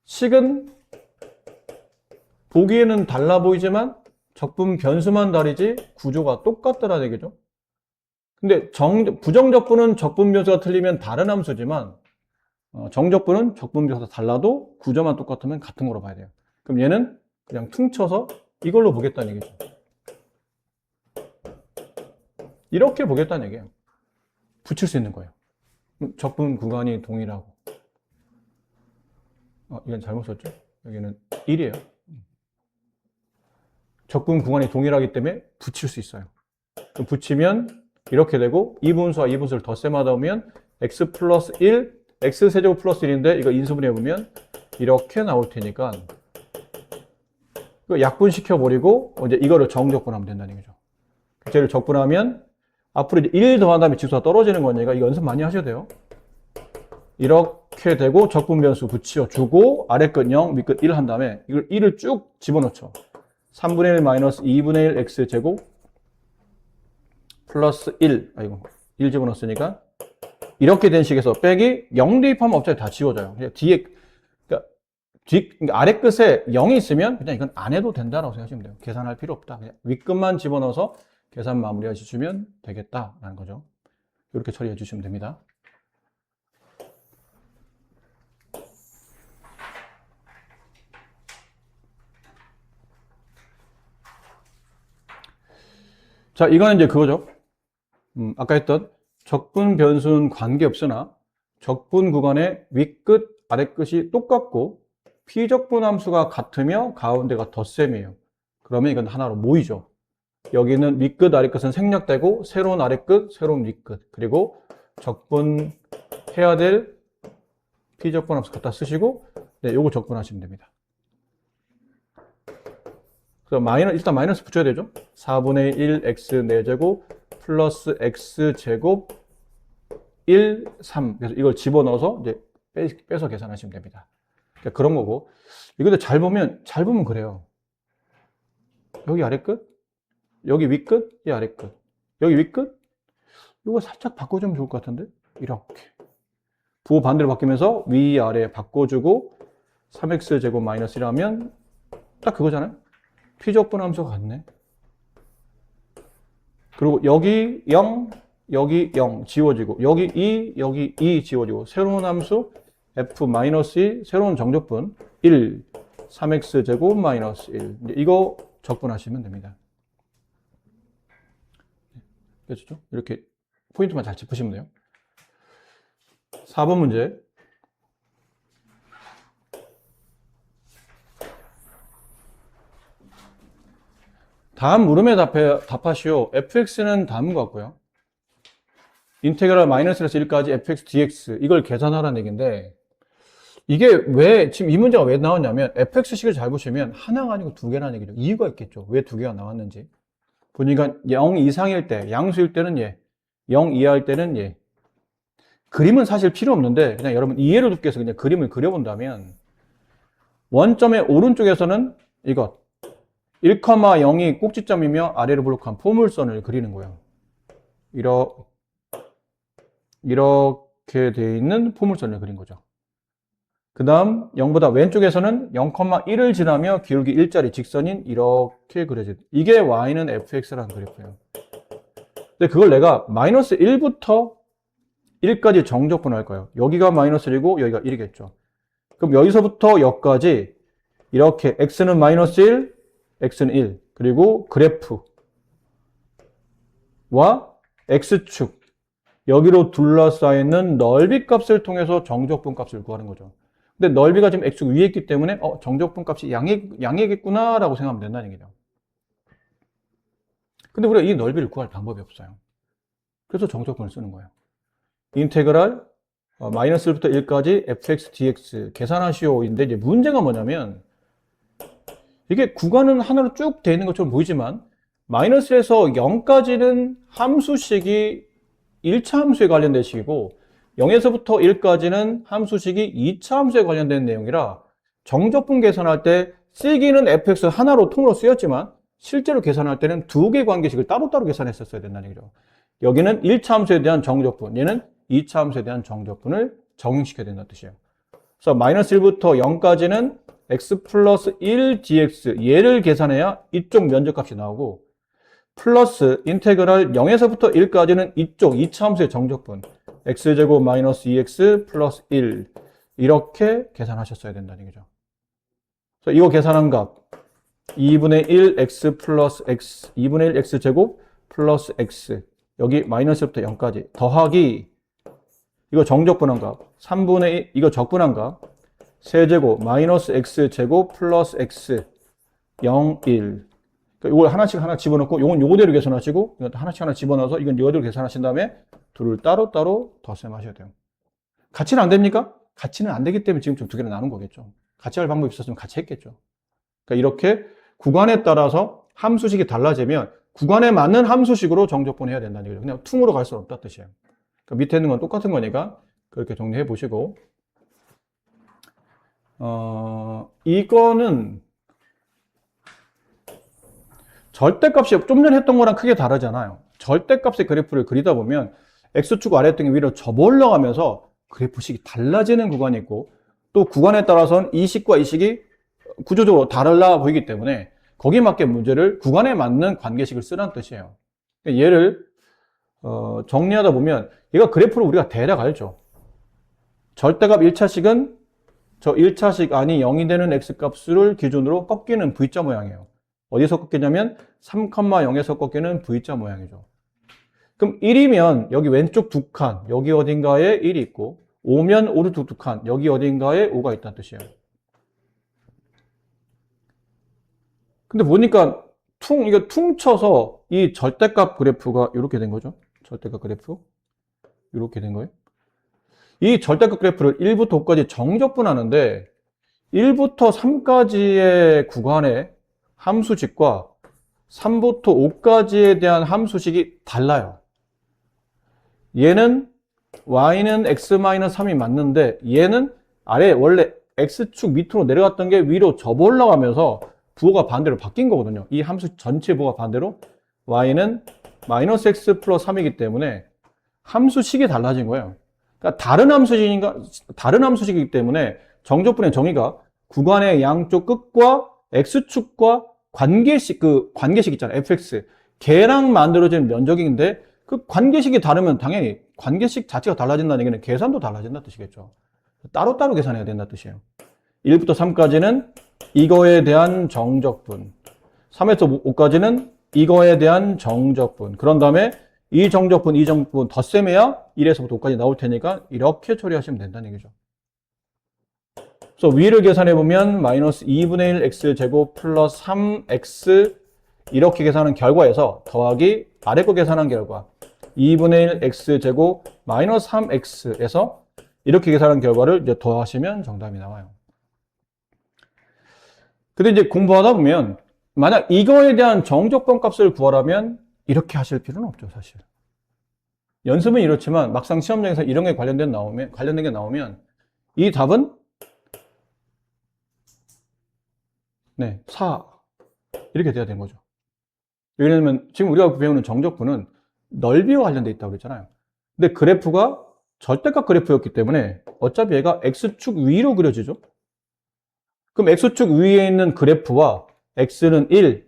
식은 보기에는 달라 보이지만 적분 변수만 다르지 구조가 똑같다라는 얘기죠. 근데 부정적분은 적분 변수가 틀리면 다른 함수지만 정적분은 적분 변수가 달라도 구조만 똑같으면 같은 거로 봐야 돼요. 그럼 얘는 그냥 퉁쳐서 이걸로 보겠다는 얘기죠. 이렇게 보겠다는 얘기예요. 붙일 수 있는 거예요. 적분 구간이 동일하고. 이건 잘못 썼죠? 여기는 1이에요. 적분 구간이 동일하기 때문에 붙일 수 있어요. 그럼 붙이면 이렇게 되고, 이분수와 이분수를 덧셈하다 보면 x 플러스 1, x세제곱 플러스 1인데 이거 인수분해 보면 이렇게 나올 테니까 이거 약분시켜버리고 이제 이거를 정적분하면 된다는 얘기죠. 쟤를 적분하면 앞으로 이제 1 더한 다음에 지수가 떨어지는 거니까 이거 연습 많이 하셔야 돼요. 이렇게 되고 적분 변수 붙여주고 아래끝 0, 밑끝 1 한 다음에 이걸 1을 쭉 집어넣죠. 3분의 1 마이너스 2분의 1 x제곱 플러스 1, 1 집어넣었으니까 이렇게 된 식에서 빼기 0 대입하면 어차피 다 지워져요. 뒤에, 그러니까 아래끝에 0이 있으면 그냥 이건 안 해도 된다라고 생각하시면 돼요. 계산할 필요 없다. 그냥 윗끝만 집어넣어서 계산 마무리해 주시면 되겠다라는 거죠. 이렇게 처리해 주시면 됩니다. 자, 이거는 이제 그거죠. 아까 했던 적분 변수는 관계없으나 적분 구간의 윗끝, 아래끝이 똑같고 피적분 함수가 같으며 가운데가 덧셈이에요. 그러면 이건 하나로 모이죠. 여기는 윗끝, 아래끝은 생략되고 새로운 아래끝, 새로운 윗끝, 그리고 적분해야 될 피적분 함수 갖다 쓰시고 요거 적분하시면 됩니다. 그래서 일단 마이너스 붙여야 되죠. 4분의 1 x 4제곱 플러스 x제곱 1, 3. 그래서 이걸 집어넣어서 이제 빼서 계산하시면 됩니다. 그러니까 그런 거고. 이거 잘 보면 그래요. 여기 아래끝, 여기 윗끝, 이 아래끝, 여기 윗끝. 이거 살짝 바꿔주면 좋을 것 같은데? 이렇게. 부호 반대로 바뀌면서 위아래 바꿔주고 3x제곱 마이너스 1하면 딱 그거잖아요. P적분 함수가 같네. 그리고 여기 0, 여기 0 지워지고, 여기 2, 여기 2 지워지고, 새로운 함수 F-2, 새로운 정적분 1, 3x제곱 마이너스 1. 이거 적분하시면 됩니다. 됐죠? 이렇게 포인트만 잘 짚으시면 돼요. 4번 문제. 다음 물음에 답하시오. fx는 다음과 같고요. 인테그랄 마이너스에서 1까지 fx dx 이걸 계산하라는 얘기인데 이게 왜 지금 이 문제가 왜 나왔냐면 fx식을 잘 보시면 하나가 아니고 두 개라는 얘기죠. 이유가 있겠죠. 왜 두 개가 나왔는지. 보니까 0 이상일 때, 양수일 때는 예, 0 이하일 때는 예. 그림은 사실 필요 없는데 그냥 여러분 이해를 돕기 위해서 그냥 그림을 그려본다면 원점의 오른쪽에서는 이것 1,0이 꼭지점이며 아래로 블록한 포물선을 그리는 거예요. 이렇게 돼 있는 포물선을 그린 거죠. 그 다음 0보다 왼쪽에서는 0,1을 지나며 기울기 1짜리 직선인 이렇게 그려져. 이게 y는 fx라는 그래프예요. 근데 그걸 내가 마이너스 1부터 1까지 정적분할 거예요. 여기가 마이너스 1이고 여기가 1이겠죠. 그럼 여기서부터 여기까지 이렇게 x는 마이너스 1, x는 1. 그리고 그래프와 x축 여기로 둘러싸이는 넓이 값을 통해서 정적분 값을 구하는 거죠. 근데 넓이가 지금 x축 위에 있기 때문에 정적분 값이 양이겠구나 라고 생각하면 된다는 얘기죠. 근데 우리가 이 넓이를 구할 방법이 없어요. 그래서 정적분을 쓰는 거예요. 인테그랄 마이너스 1부터 1까지 fx dx 계산하시오인데 이제 문제가 뭐냐면 이게 구간은 하나로 쭉 돼 있는 것처럼 보이지만 마이너스에서 0까지는 함수식이 1차 함수에 관련된 식이고 0에서부터 1까지는 함수식이 2차 함수에 관련된 내용이라 정적분 계산할 때 쓰기는 fx 하나로 통으로 쓰였지만 실제로 계산할 때는 두 개의 관계식을 따로따로 계산했었어야 된다는 얘기죠. 여기는 1차 함수에 대한 정적분, 얘는 2차 함수에 대한 정적분을 적용시켜야 된다는 뜻이에요. 그래서 마이너스 1부터 0까지는 x 플러스 1 dx 얘를 계산해야 이쪽 면적값이 나오고 플러스 인테그랄 0에서부터 1까지는 이쪽 2차 함수의 정적분 x제곱 마이너스 2x 플러스 1 이렇게 계산하셨어야 된다는 얘기죠. 그래서 이거 계산한 값 2분의 1 x 플러스 x 2분의 1 x제곱 플러스 x 여기 마이너스부터 0까지 더하기 이거 정적분한 값 3분의 1 이거 적분한 값 세제곱 마이너스 x제곱 플러스 x 0, 1 그러니까 이걸 하나씩 하나 집어넣고 이건 요거대로 계산하시고 이것도 하나씩 하나 집어넣어서 이건 이거대로 계산하신 다음에 둘을 따로따로 덧셈하셔야 돼요. 같이는 안 됩니까? 같이는 안 되기 때문에 지금 좀 두 개를 나눈 거겠죠. 같이 할 방법이 있었으면 같이 했겠죠. 그러니까 이렇게 구간에 따라서 함수식이 달라지면 구간에 맞는 함수식으로 정적분해야 된다는 얘기죠. 그냥 퉁으로 갈 수는 없다는 뜻이에요. 그러니까 밑에 있는 건 똑같은 거니까 그렇게 정리해 보시고 이거는 절대값이 좀 전에 했던 거랑 크게 다르잖아요. 절대값의 그래프를 그리다 보면 x축 아래등이 위로 접어 올라가면서 그래프식이 달라지는 구간이 있고 또 구간에 따라서는 이 식과 이 식이 구조적으로 달라 보이기 때문에 거기에 맞게 문제를 구간에 맞는 관계식을 쓰라는 뜻이에요. 얘를 정리하다 보면 얘가 그래프로 우리가 대략 알죠. 절대값 1차식은 저 1차식 안이 0이 되는 x값을 기준으로 꺾이는 V자 모양이에요. 어디서 꺾이냐면 3,0에서 꺾이는 V자 모양이죠. 그럼 1이면 여기 왼쪽 두 칸, 여기 어딘가에 1이 있고 5면 오른쪽 두 칸, 여기 어딘가에 5가 있다는 뜻이에요. 근데 보니까 이거 퉁쳐서 이 절대값 그래프가 이렇게 된 거죠. 절대값 그래프. 이렇게 된 거예요. 이 절대값 그래프를 1부터 5까지 정적분하는데 1부터 3까지의 구간의 함수식과 3부터 5까지에 대한 함수식이 달라요. 얘는 y는 x-3이 맞는데 얘는 아래 원래 x축 밑으로 내려갔던 게 위로 접어 올라가면서 부호가 반대로 바뀐 거거든요. 이 함수 전체 부호가 반대로 y는 마이너스 x 플러스 3이기 때문에 함수식이 달라진 거예요. 그러니까 다른 함수식이기 때문에 정적분의 정의가 구간의 양쪽 끝과 x축과 관계식 있잖아요. fx. 걔랑 만들어진 면적인데 그 관계식이 다르면 당연히 관계식 자체가 달라진다는 얘기는 계산도 달라진다는 뜻이겠죠. 따로따로 계산해야 된다는 뜻이에요. 1부터 3까지는 이거에 대한 정적분. 3에서 5까지는 이거에 대한 정적분. 그런 다음에 이 정적분 덧셈해야 1에서부터 5까지 나올 테니까 이렇게 처리하시면 된다는 얘기죠. 그래서 위를 계산해보면 마이너스 2분의 1 x제곱 플러스 3x 이렇게 계산한 결과에서 더하기 아래 거 계산한 결과 2분의 1 x제곱 마이너스 3x에서 이렇게 계산한 결과를 이제 더하시면 정답이 나와요. 근데 이제 공부하다 보면 만약 이거에 대한 정적분 값을 구하라면 이렇게 하실 필요는 없죠, 사실. 연습은 이렇지만 막상 시험장에서 이런 게 관련된 게 나오면 이 답은 4 이렇게 돼야 되는 거죠. 왜냐면 지금 우리가 배우는 정적분은 넓이와 관련돼 있다고 그랬잖아요. 근데 그래프가 절대값 그래프였기 때문에 어차피 얘가 x축 위로 그려지죠. 그럼 x축 위에 있는 그래프와 x는 1,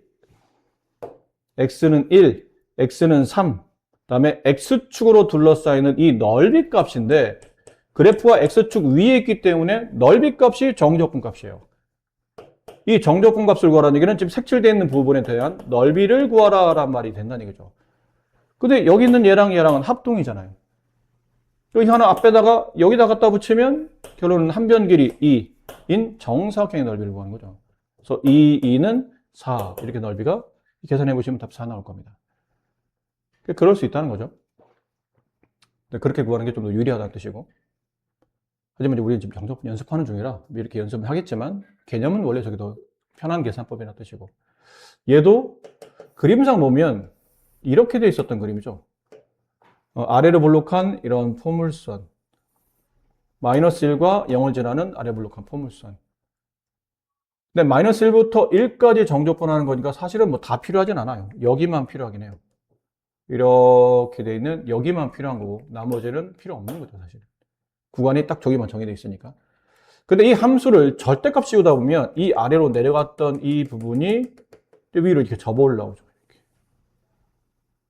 x는 3, 그다음에 x축으로 둘러싸이는 이 넓이 값인데 그래프가 x축 위에 있기 때문에 넓이 값이 정적분 값이에요. 이 정적분 값을 구하라는 얘기는 지금 색칠되어 있는 부분에 대한 넓이를 구하라 라는 말이 된다는 얘기죠. 근데 여기 있는 얘랑은 합동이잖아요. 여기 하나 앞에다가 여기다 갖다 붙이면 결론은 한 변 길이 2인 정사각형의 넓이를 구하는 거죠. 그래서 2는 4 이렇게 넓이가 계산해 보시면 답 4 나올 겁니다. 그럴 수 있다는 거죠. 그렇게 구하는 게 좀 더 유리하다는 뜻이고. 하지만 우리는 지금 정적분 연습하는 중이라 이렇게 연습을 하겠지만 개념은 원래 저기 더 편한 계산법이라는 뜻이고. 얘도 그림상 보면 이렇게 돼 있었던 그림이죠. 아래로 볼록한 이런 포물선. 마이너스 1과 0을 지나는 아래 볼록한 포물선. 근데 마이너스 1부터 1까지 정적분하는 거니까 사실은 뭐 다 필요하진 않아요. 여기만 필요하긴 해요. 이렇게 돼 있는 여기만 필요한 거고 나머지는 필요 없는 거죠, 사실. 구간이 딱 저기만 정해져 있으니까. 근데 이 함수를 절대값 씌우다 보면 이 아래로 내려갔던 이 부분이 위로 이렇게 접어 올라오죠. 이렇게.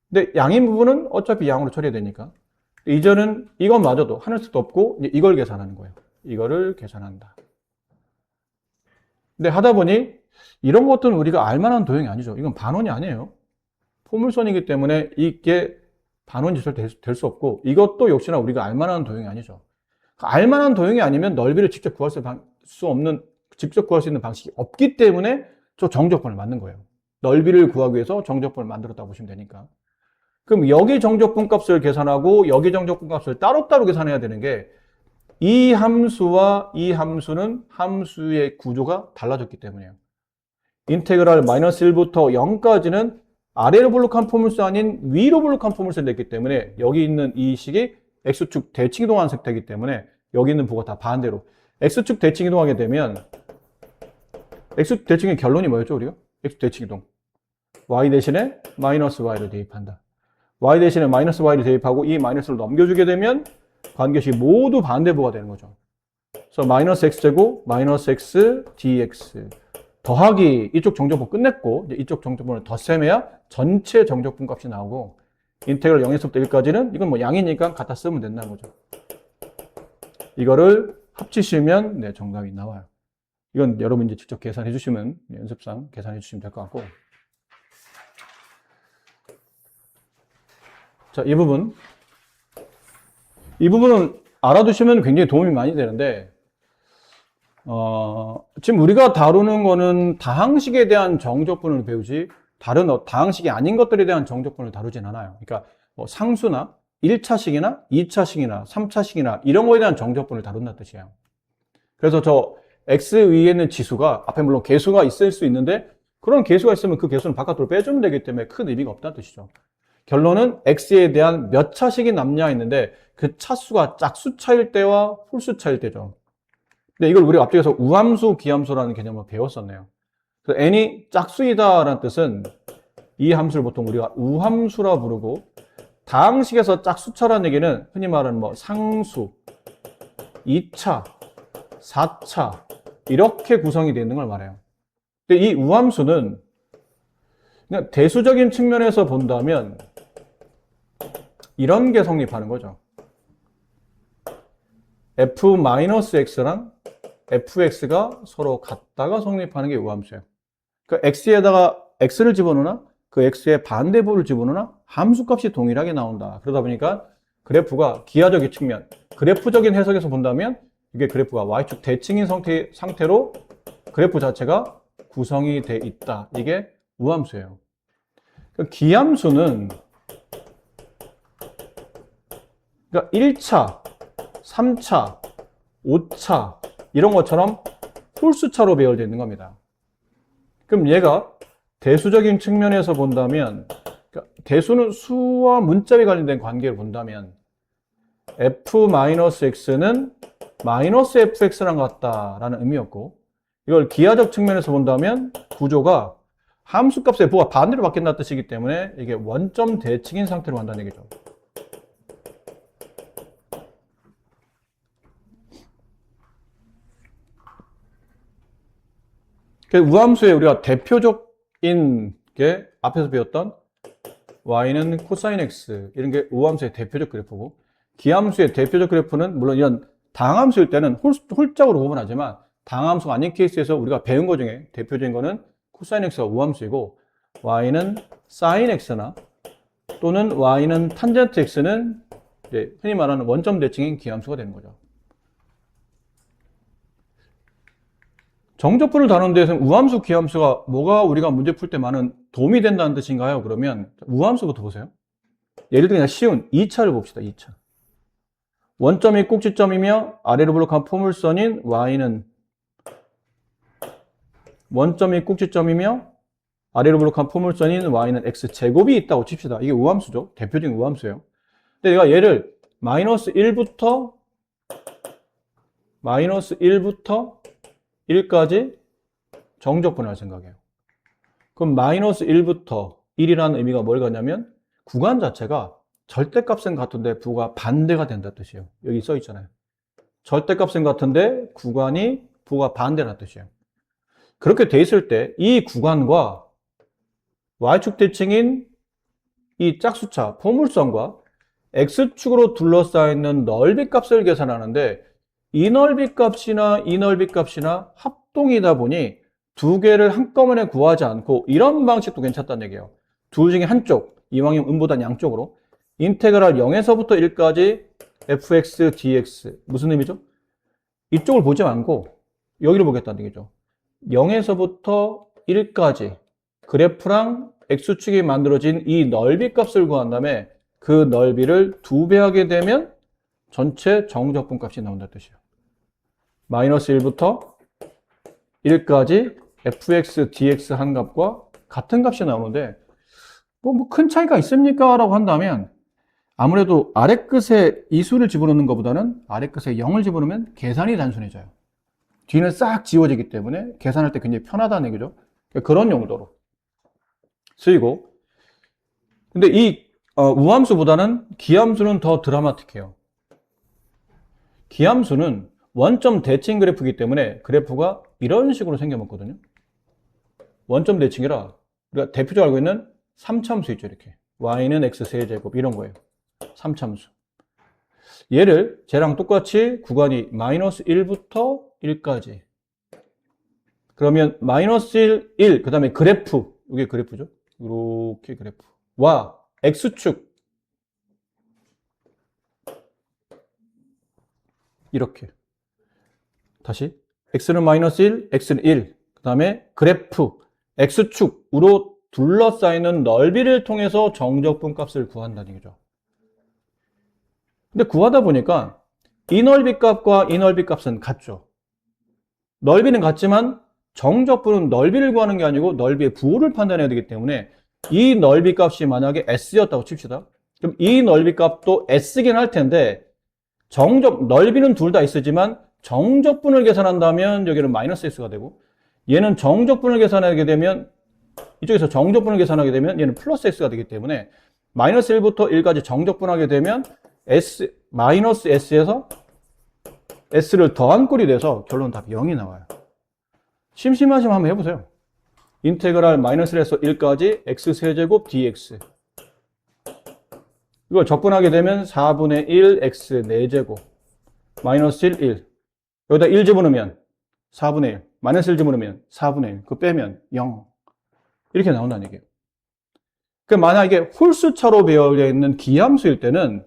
근데 양인 부분은 어차피 양으로 처리해야 되니까. 이제는 이것마저도 하늘 수도 없고 이걸 계산하는 거예요. 이거를 계산한다. 근데 하다 보니 이런 것들은 우리가 알만한 도형이 아니죠. 이건 반원이 아니에요. 포물선이기 때문에 이게 반원 지수로 될 수 없고 이것도 역시나 우리가 알만한 도형이 아니죠. 알만한 도형이 아니면 넓이를 직접 구할 수 있는 방식이 없기 때문에 저 정적분을 만든 거예요. 넓이를 구하기 위해서 정적분을 만들었다고 보시면 되니까. 그럼 여기 정적분 값을 계산하고 여기 정적분 값을 따로따로 계산해야 되는 게 이 함수와 이 함수는 함수의 구조가 달라졌기 때문이에요. 인테그랄 마이너스 1부터 0까지는 아래로 볼록한 포물선 아닌 위로 볼록한 포물선이 됐기 때문에 여기 있는 이 식이 x축 대칭 이동하는 색태이기 때문에 여기 있는 부가 다 반대로 x축 대칭 이동하게 되면 x축 대칭의 결론이 뭐였죠, 우리가? x축 대칭 이동. y 대신에 마이너스 y를 대입한다. y 대신에 마이너스 y를 대입하고 이 마이너스를 넘겨주게 되면 관계식이 모두 반대부가 되는 거죠. 그래서 마이너스 x제곱 마이너스 x dx 더하기 이쪽 정적분 끝냈고 이쪽 정적분을 덧셈해야 전체 정적분 값이 나오고 인테그랄 0에서부터 1까지는 이건 뭐 양이니까 갖다 쓰면 된다는 거죠. 이거를 합치시면 정답이 나와요. 이건 여러분 이제 직접 계산해 주시면 연습상 계산해 주시면 될 것 같고. 자, 이 부분은 알아두시면 굉장히 도움이 많이 되는데 지금 우리가 다루는 거는 다항식에 대한 정적분을 배우지 다른 다항식이 아닌 것들에 대한 정적분을 다루진 않아요. 그러니까 뭐 상수나 1차식이나 2차식이나 3차식이나 이런 거에 대한 정적분을 다룬다는 뜻이에요. 그래서 저 x 위에 있는 지수가 앞에 물론 개수가 있을 수 있는데 그런 개수가 있으면 그 개수는 바깥으로 빼주면 되기 때문에 큰 의미가 없다는 뜻이죠. 결론은 x에 대한 몇 차식이 남냐 했는데 그 차수가 짝수차일 때와 홀수차일 때죠. 근데 이걸 우리가 앞쪽에서 우함수, 기함수라는 개념을 배웠었네요. 그래서 n이 짝수이다라는 뜻은 이 함수를 보통 우리가 우함수라 부르고 다항식에서 짝수차라는 얘기는 흔히 말하는 뭐 상수, 2차, 4차 이렇게 구성이 되어 있는 걸 말해요. 근데 이 우함수는 그러니까 대수적인 측면에서 본다면 이런 게 성립하는 거죠. f-x랑 fx가 서로 같다가 성립하는 게 우함수예요. 그러니까 x에다가 x를 집어넣으나 그 x의 반대부를 집어넣으나 함수값이 동일하게 나온다. 그러다 보니까 그래프가 기하적인 측면, 그래프적인 해석에서 본다면 이게 그래프가 y축 대칭인 상태로 그래프 자체가 구성이 돼 있다. 이게 우함수예요. 그러니까 기함수는 그러니까 1차, 3차, 5차 이런 것처럼 홀수차로 배열되어 있는 겁니다. 그럼 얘가 대수적인 측면에서 본다면 그러니까 대수는 수와 문자에 관련된 관계를 본다면 f-x는 -fx랑 같다라는 의미였고 이걸 기하적 측면에서 본다면 구조가 함수값의 부가 반대로 바뀐다는 뜻이기 때문에 이게 원점 대칭인 상태로 간다는 얘기죠. 우함수의 우리가 대표적인 게 앞에서 배웠던 y는 코사인 x 이런 게 우함수의 대표적 그래프고 기함수의 대표적 그래프는 물론 이런 당함수일 때는 홀짝으로 구분하지만 당함수가 아닌 케이스에서 우리가 배운 것 중에 대표적인 거는 코사인 x가 우함수이고 y는 사인 x나 또는 y는 탄젠트 x는 이제 흔히 말하는 원점 대칭인 기함수가 되는 거죠. 정적분을 다루는 데에서는 우함수, 기함수가 뭐가 우리가 문제 풀 때 많은 도움이 된다는 뜻인가요? 그러면 우함수부터 보세요. 예를 들어 그냥 쉬운 2차를 봅시다. 2차. 원점이 꼭지점이며 아래로 블록한 포물선인 y는 원점이 꼭지점이며 아래로 블록한 포물선인 y는 x제곱이 있다고 칩시다. 이게 우함수죠. 대표적인 우함수예요. 근데 내가 얘를 -1부터 1까지 정적분할 생각해요. 그럼 -1부터 1이라는 의미가 뭘 가냐면 구간 자체가 절대값은 같은데 부가 반대가 된다 뜻이에요. 여기 써 있잖아요. 절대값은 같은데 구간이 부가 반대라는 뜻이에요. 그렇게 돼 있을 때 이 구간과 y축 대칭인 이 짝수차 포물선과 x축으로 둘러싸여있는 넓이 값을 계산하는데 이 넓이 값이나 이 넓이 값이나 합동이다 보니 두 개를 한꺼번에 구하지 않고 이런 방식도 괜찮다는 얘기예요. 둘 중에 한쪽, 이왕이면 음보단 양쪽으로 인테그랄 0에서부터 1까지 fx, dx 무슨 의미죠? 이쪽을 보지 않고 여기를 보겠다는 얘기죠. 0에서부터 1까지 그래프랑 x축이 만들어진 이 넓이 값을 구한 다음에 그 넓이를 2배 하게 되면 전체 정적분 값이 나온다는 뜻이에요. -1부터 1까지 fx, dx 한 값과 같은 값이 나오는데 뭐 큰 차이가 있습니까? 라고 한다면 아무래도 아래 끝에 이 수를 집어넣는 것보다는 아래 끝에 0을 집어넣으면 계산이 단순해져요. 뒤는 싹 지워지기 때문에 계산할 때 굉장히 편하다는 얘기죠. 그런 용도로 쓰이고 근데 이 우함수보다는 기함수는 더 드라마틱해요. 기함수는 원점 대칭 그래프이기 때문에 그래프가 이런 식으로 생겨먹거든요. 원점 대칭이라 우리가 대표적으로 알고 있는 3참수 있죠. 이렇게 y는 x세제곱 이런 거예요. 3참수. 얘를 쟤랑 똑같이 구간이 -1부터 1까지 그러면 -1, 1, 그 다음에 그래프 이게 그래프죠. 이렇게 그래프와 x축 이렇게 다시 x는 -1, x는 1, 그 다음에 그래프 x축으로 둘러싸이는 넓이를 통해서 정적분 값을 구한다는 얘기죠. 근데 구하다 보니까 이 넓이 값과 이 넓이 값은 같죠. 넓이는 같지만 정적분은 넓이를 구하는 게 아니고 넓이의 부호를 판단해야 되기 때문에 이 넓이 값이 만약에 s였다고 칩시다. 그럼 이 넓이 값도 s긴 할 텐데 넓이는 둘 다 s지만 정적분을 계산한다면 여기는 -s가 되고 얘는 정적분을 계산하게 되면 이쪽에서 정적분을 계산하게 되면 얘는 +s가 되기 때문에 -1부터 1까지 정적분하게 되면 -s에서 s를 더한 꼴이 돼서 결론 답이 0이 나와요. 심심하시면 한번 해보세요. 인테그랄 마이너스 1에서 1까지 x세제곱 dx. 이걸 적분하게 되면 4분의 1 x 4제곱 마이너스 1, 1. 여기다 1 집어넣으면 4분의 1. 마이너스 1 집어넣으면 4분의 1. 그거 빼면 0. 이렇게 나온다는 얘기예요. 그러니까 만약 이게 홀수차로 배열되어 있는 기함수일 때는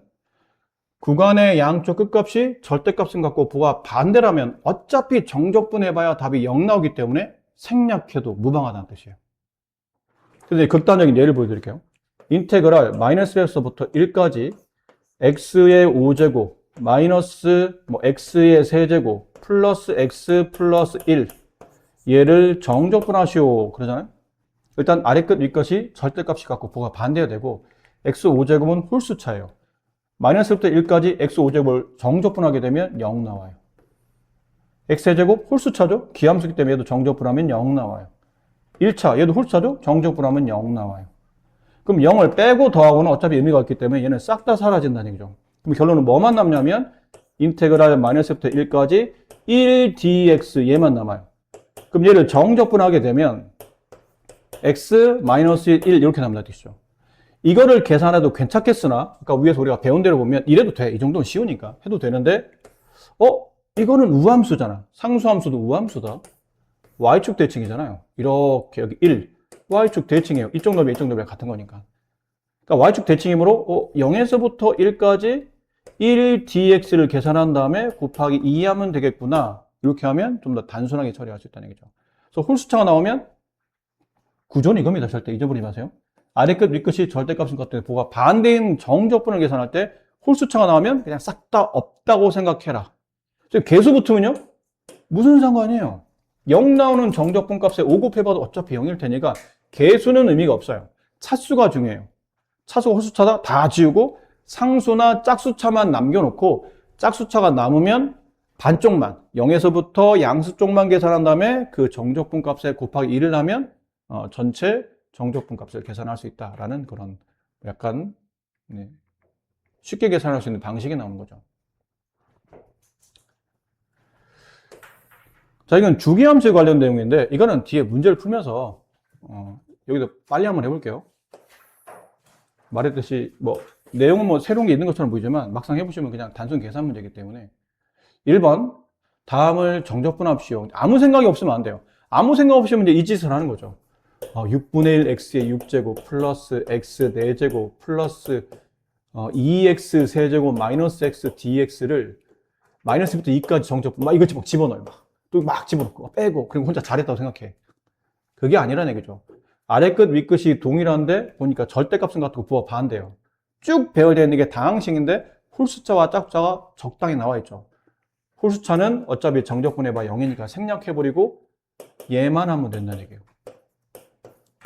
구간의 양쪽 끝값이 절대값인 같고 부가 반대라면 어차피 정적분해봐야 답이 0 나오기 때문에 생략해도 무방하다는 뜻이에요. 그래서 극단적인 예를 보여드릴게요. 인테그랄 마이너스 1에서부터 1까지 x의 5제곱 마이너스 x의 세제곱 플러스 x 플러스 1 얘를 정적분하시오 그러잖아요. 일단 아래 끝 위 끝이 절대값이 같고 부가 반대가 되고 x 5제곱은 홀수차예요. 마이너스 1부터 1까지 x 5제곱을 정적분하게 되면 0 나와요. x제곱 홀수차죠. 기함수기 때문에 얘도 정적분하면 0 나와요. 1차 얘도 홀수차죠. 정적분하면 0 나와요. 그럼 0을 빼고 더하고는 어차피 의미가 없기 때문에 얘는 싹 다 사라진다는 얘기죠. 그럼 결론은 뭐만 남냐면 인테그랄 마이너스 1부터 1까지 1dx 얘만 남아요. 그럼 얘를 정적분하게 되면 x 마이너스 1 이렇게 남는다는 뜻이죠. 이거를 계산해도 괜찮겠으나 아까 위에서 우리가 배운 대로 보면 이래도 돼. 이 정도는 쉬우니까 해도 되는데 이거는 우함수잖아. 상수함수도 우함수다. y축 대칭이잖아요. 이렇게 여기 1 y축 대칭이에요. 이쪽 넓이 이쪽 넓이가 같은 거니까. 그러니까 y축 대칭이므로 0에서부터 1까지 1dx를 계산한 다음에 곱하기 2 하면 되겠구나. 이렇게 하면 좀 더 단순하게 처리할 수 있다는 얘기죠. 그래서 홀수차가 나오면 구조는 이겁니다. 절대 잊어버리지 마세요. 아래 끝, 위 끝이 절대값인 것 때문에 부가 반대인 정적분을 계산할 때 홀수차가 나오면 그냥 싹 다 없다고 생각해라. 개수 붙으면요? 무슨 상관이에요? 0 나오는 정적분 값에 5 곱해봐도 어차피 0일 테니까 개수는 의미가 없어요. 차수가 중요해요. 차수가 홀수차다? 다 지우고 상수나 짝수차만 남겨놓고 짝수차가 남으면 반쪽만 0에서부터 양수 쪽만 계산한 다음에 그 정적분 값에 곱하기 1을 하면 전체 정적분 값을 계산할 수 있다라는 그런 약간 쉽게 계산할 수 있는 방식이 나오는 거죠. 자, 이건 주기함수에 관련 내용인데 이거는 뒤에 문제를 풀면서 여기서 빨리 한번 해볼게요. 말했듯이 내용은 새로운 게 있는 것처럼 보이지만 막상 해보시면 그냥 단순 계산 문제이기 때문에 1번 다음을 정적분합시오. 아무 생각이 없으면 안 돼요. 아무 생각 없으면 이제 이 짓을 하는 거죠. 6분의 1 x의 6제곱 플러스 x 4제곱 플러스 2x 세제곱 마이너스 x dx를 마이너스부터 2까지 정적분 막 이것저것 집어넣어요. 또 막 집어넣고 빼고 그리고 혼자 잘했다고 생각해. 그게 아니라는 얘기죠. 아래 끝, 위 끝이 동일한데 보니까 절대값은 같고 부가 반대예요. 쭉 배열되어 있는 게 다항식인데 홀수차와 짝수차가 적당히 나와 있죠. 홀수차는 어차피 정적분해봐 0이니까 생략해버리고 얘만 하면 된다는 얘기예요.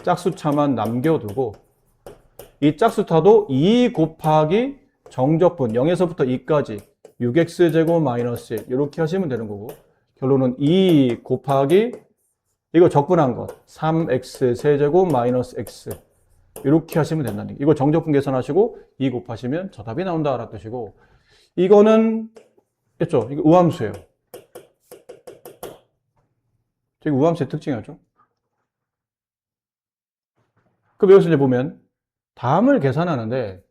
짝수차만 남겨두고 이 짝수차도 2 곱하기 정적분 0에서부터 2까지 6x제곱 마이너스 1 이렇게 하시면 되는 거고 결론은 2 곱하기 이거 적분한 것 3x 세제곱 마이너스 x 이렇게 하시면 된다는 얘기. 이거 정적분 계산하시고 2 곱하시면 저 답이 나온다라는 뜻이고 이거는 했죠? 이거 우함수예요. 이게 우함수의 특징이었죠. 그럼 여기서 이제 보면 다음을 계산하는데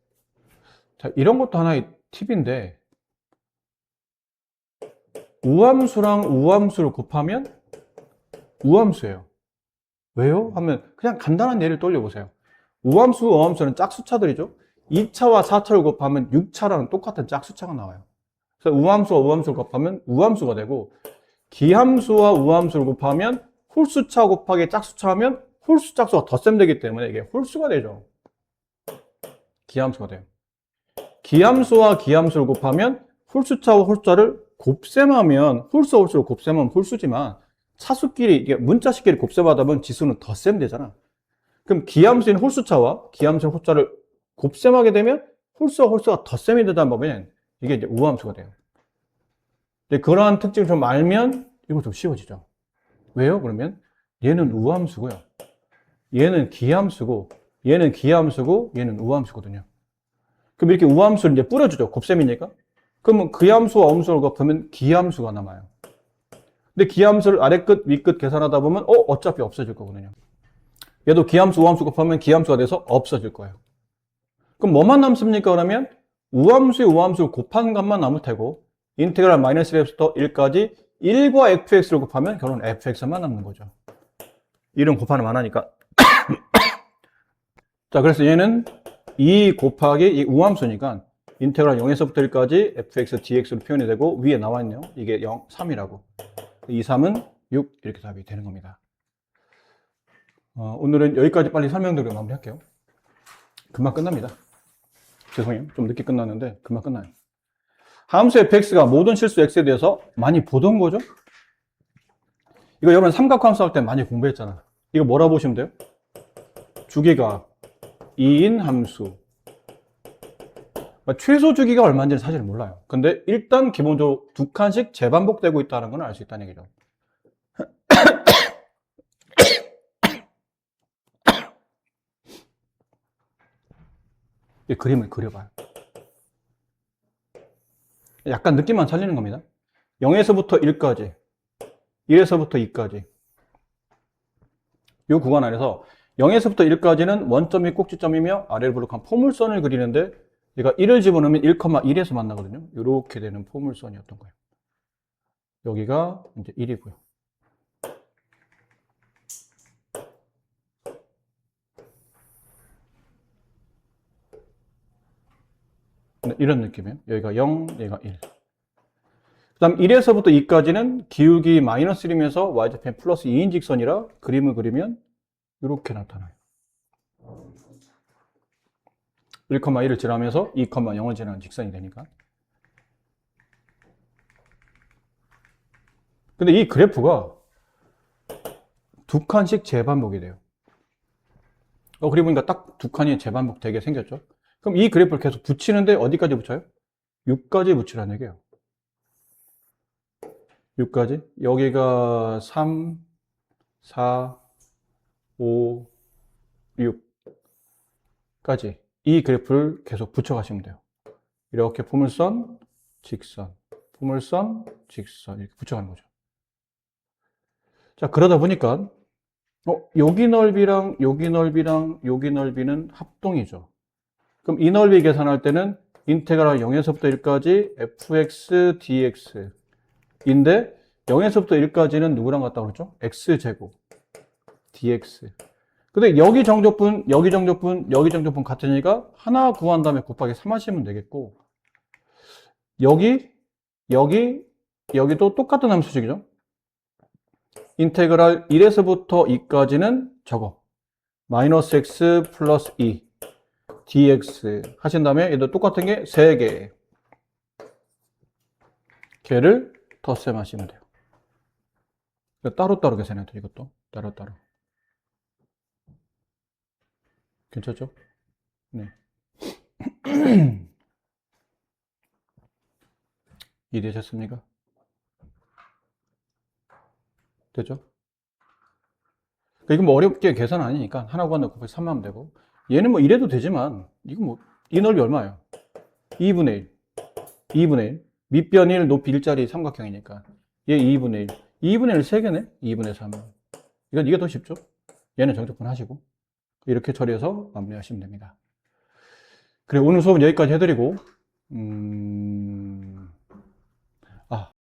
자, 이런 것도 하나의 팁인데 우함수랑 우함수를 곱하면 우함수예요. 왜요? 하면 그냥 간단한 예를 떠올려보세요. 우함수, 어함수는 짝수차들이죠. 2차와 4차를 곱하면 6차라는 똑같은 짝수차가 나와요. 그래서 우함수와 우함수를 곱하면 우함수가 되고 기함수와 우함수를 곱하면 홀수차 곱하기 짝수차 하면 홀수 짝수가 덧셈되기 때문에 이게 홀수가 되죠. 기함수가 돼요. 기함수와 기함수를 곱하면 홀수차와 홀수차를 곱셈하면 홀수와 홀수를 곱셈하면 홀수지만 차수끼리 이게 문자식끼리 곱셈하다 보면 지수는 덧셈되잖아. 그럼 기함수인 홀수차와 기함수인 홀수차를 곱셈하게 되면 홀수와 홀수가 덧셈이 되다 보면 이게 이제 우함수가 돼요. 근데 그러한 특징을 좀 알면 이거 좀 쉬워지죠. 왜요? 그러면 얘는 우함수고요. 얘는 기함수고 얘는 기함수고 얘는 우함수거든요. 그럼 이렇게 우함수를 이제 뿌려주죠. 곱셈이니까. 그러면 기함수와 엄수를 곱하면 기함수가 남아요. 근데 기함수를 아래 끝, 위 끝 계산하다 보면 어차피 없어질 거거든요. 얘도 기함수, 우함수 곱하면 기함수가 돼서 없어질 거예요. 그럼 뭐만 남습니까? 그러면 우함수의 우함수를 곱한 값만 남을 테고 인테그랄 마이너스 1부터 1까지 1과 fx를 곱하면 결국은 fx만 남는 거죠. 1은 곱하면 안 하니까. 자, 그래서 얘는 2 곱하기 이 우함수니까 인테그랄 0에서부터 1까지 fx dx로 표현이 되고 위에 나와 있네요. 이게 0, 3이라고. 2, 3은 6 이렇게 답이 되는 겁니다. 오늘은 여기까지 빨리 설명드리고 마무리할게요. 금방 끝납니다. 죄송해요. 좀 늦게 끝났는데 금방 끝나요. 함수 fx가 모든 실수 x에 대해서 많이 보던 거죠? 이거 여러분 삼각함수 할 때 많이 공부했잖아. 이거 뭐라 보시면 돼요? 주기가 2인 함수. 최소 주기가 얼마인지는 사실 몰라요. 근데 일단 기본적으로 2칸씩 재반복되고 있다는 건 알 수 있다는 얘기죠. 이 그림을 그려봐요. 약간 느낌만 살리는 겁니다. 0에서부터 1까지, 1에서부터 2까지. 이 구간 안에서 0에서부터 1까지는 원점이 꼭지점이며 아래를 부록한 포물선을 그리는데 얘가 1을 집어넣으면 1,1에서 만나거든요. 이렇게 되는 포물선이었던 거예요. 여기가 이제 1이고요. 이런 느낌이에요. 여기가 0, 여기가 1. 그 다음 1에서부터 2까지는 기울기 마이너스 1이면서 y좌편 플러스 2인 직선이라 그림을 그리면 이렇게 나타나요. 1,1을 지나면서 2,0을 지나는 직선이 되니까. 근데 이 그래프가 2칸씩 재반복이 돼요. 그리고 보니까 딱 2칸이 재반복 되게 생겼죠. 그럼 이 그래프를 계속 붙이는데 어디까지 붙여요? 6까지 붙이라는 얘기예요. 6까지. 여기가 3, 4, 5, 6까지. 이 그래프를 계속 붙여가시면 돼요. 이렇게 포물선, 직선, 포물선, 직선 이렇게 붙여가는 거죠. 자, 그러다 보니까 여기 넓이랑 여기 넓이랑 여기 넓이는 합동이죠. 그럼 이 넓이 계산할 때는 인테그랄 0에서부터 1까지 fx dx 인데 0에서부터 1까지는 누구랑 같다고 그랬죠? x제곱 dx. 근데 여기 정적분, 여기 정적분, 여기 정적분 같으니까 하나 구한 다음에 곱하기 3 하시면 되겠고 여기, 여기, 여기도 똑같은 함수식이죠. 인테그랄 1에서부터 2까지는 저거 마이너스 x 플러스 2 dx 하신 다음에 얘도 똑같은 게 3개 걔를 덧셈 하시면 돼요. 따로따로 계산해야 돼요. 이것도 따로따로. 괜찮죠? 네. 이해되셨습니까? 되죠? 이건 뭐 어렵게 계산 아니니까 하나 구한다 곱하기 3 하면 되고 얘는 뭐 이래도 되지만 이거 뭐 이 넓이 얼마예요? 2분의 1 2분의 1 밑변 1 높이 1짜리 삼각형이니까 얘 2분의 1 2분의 1 3개네 2분의 3 이게 더 쉽죠? 얘는 정적분 하시고 이렇게 처리해서 마무리하시면 됩니다. 그래 오늘 수업은 여기까지 해드리고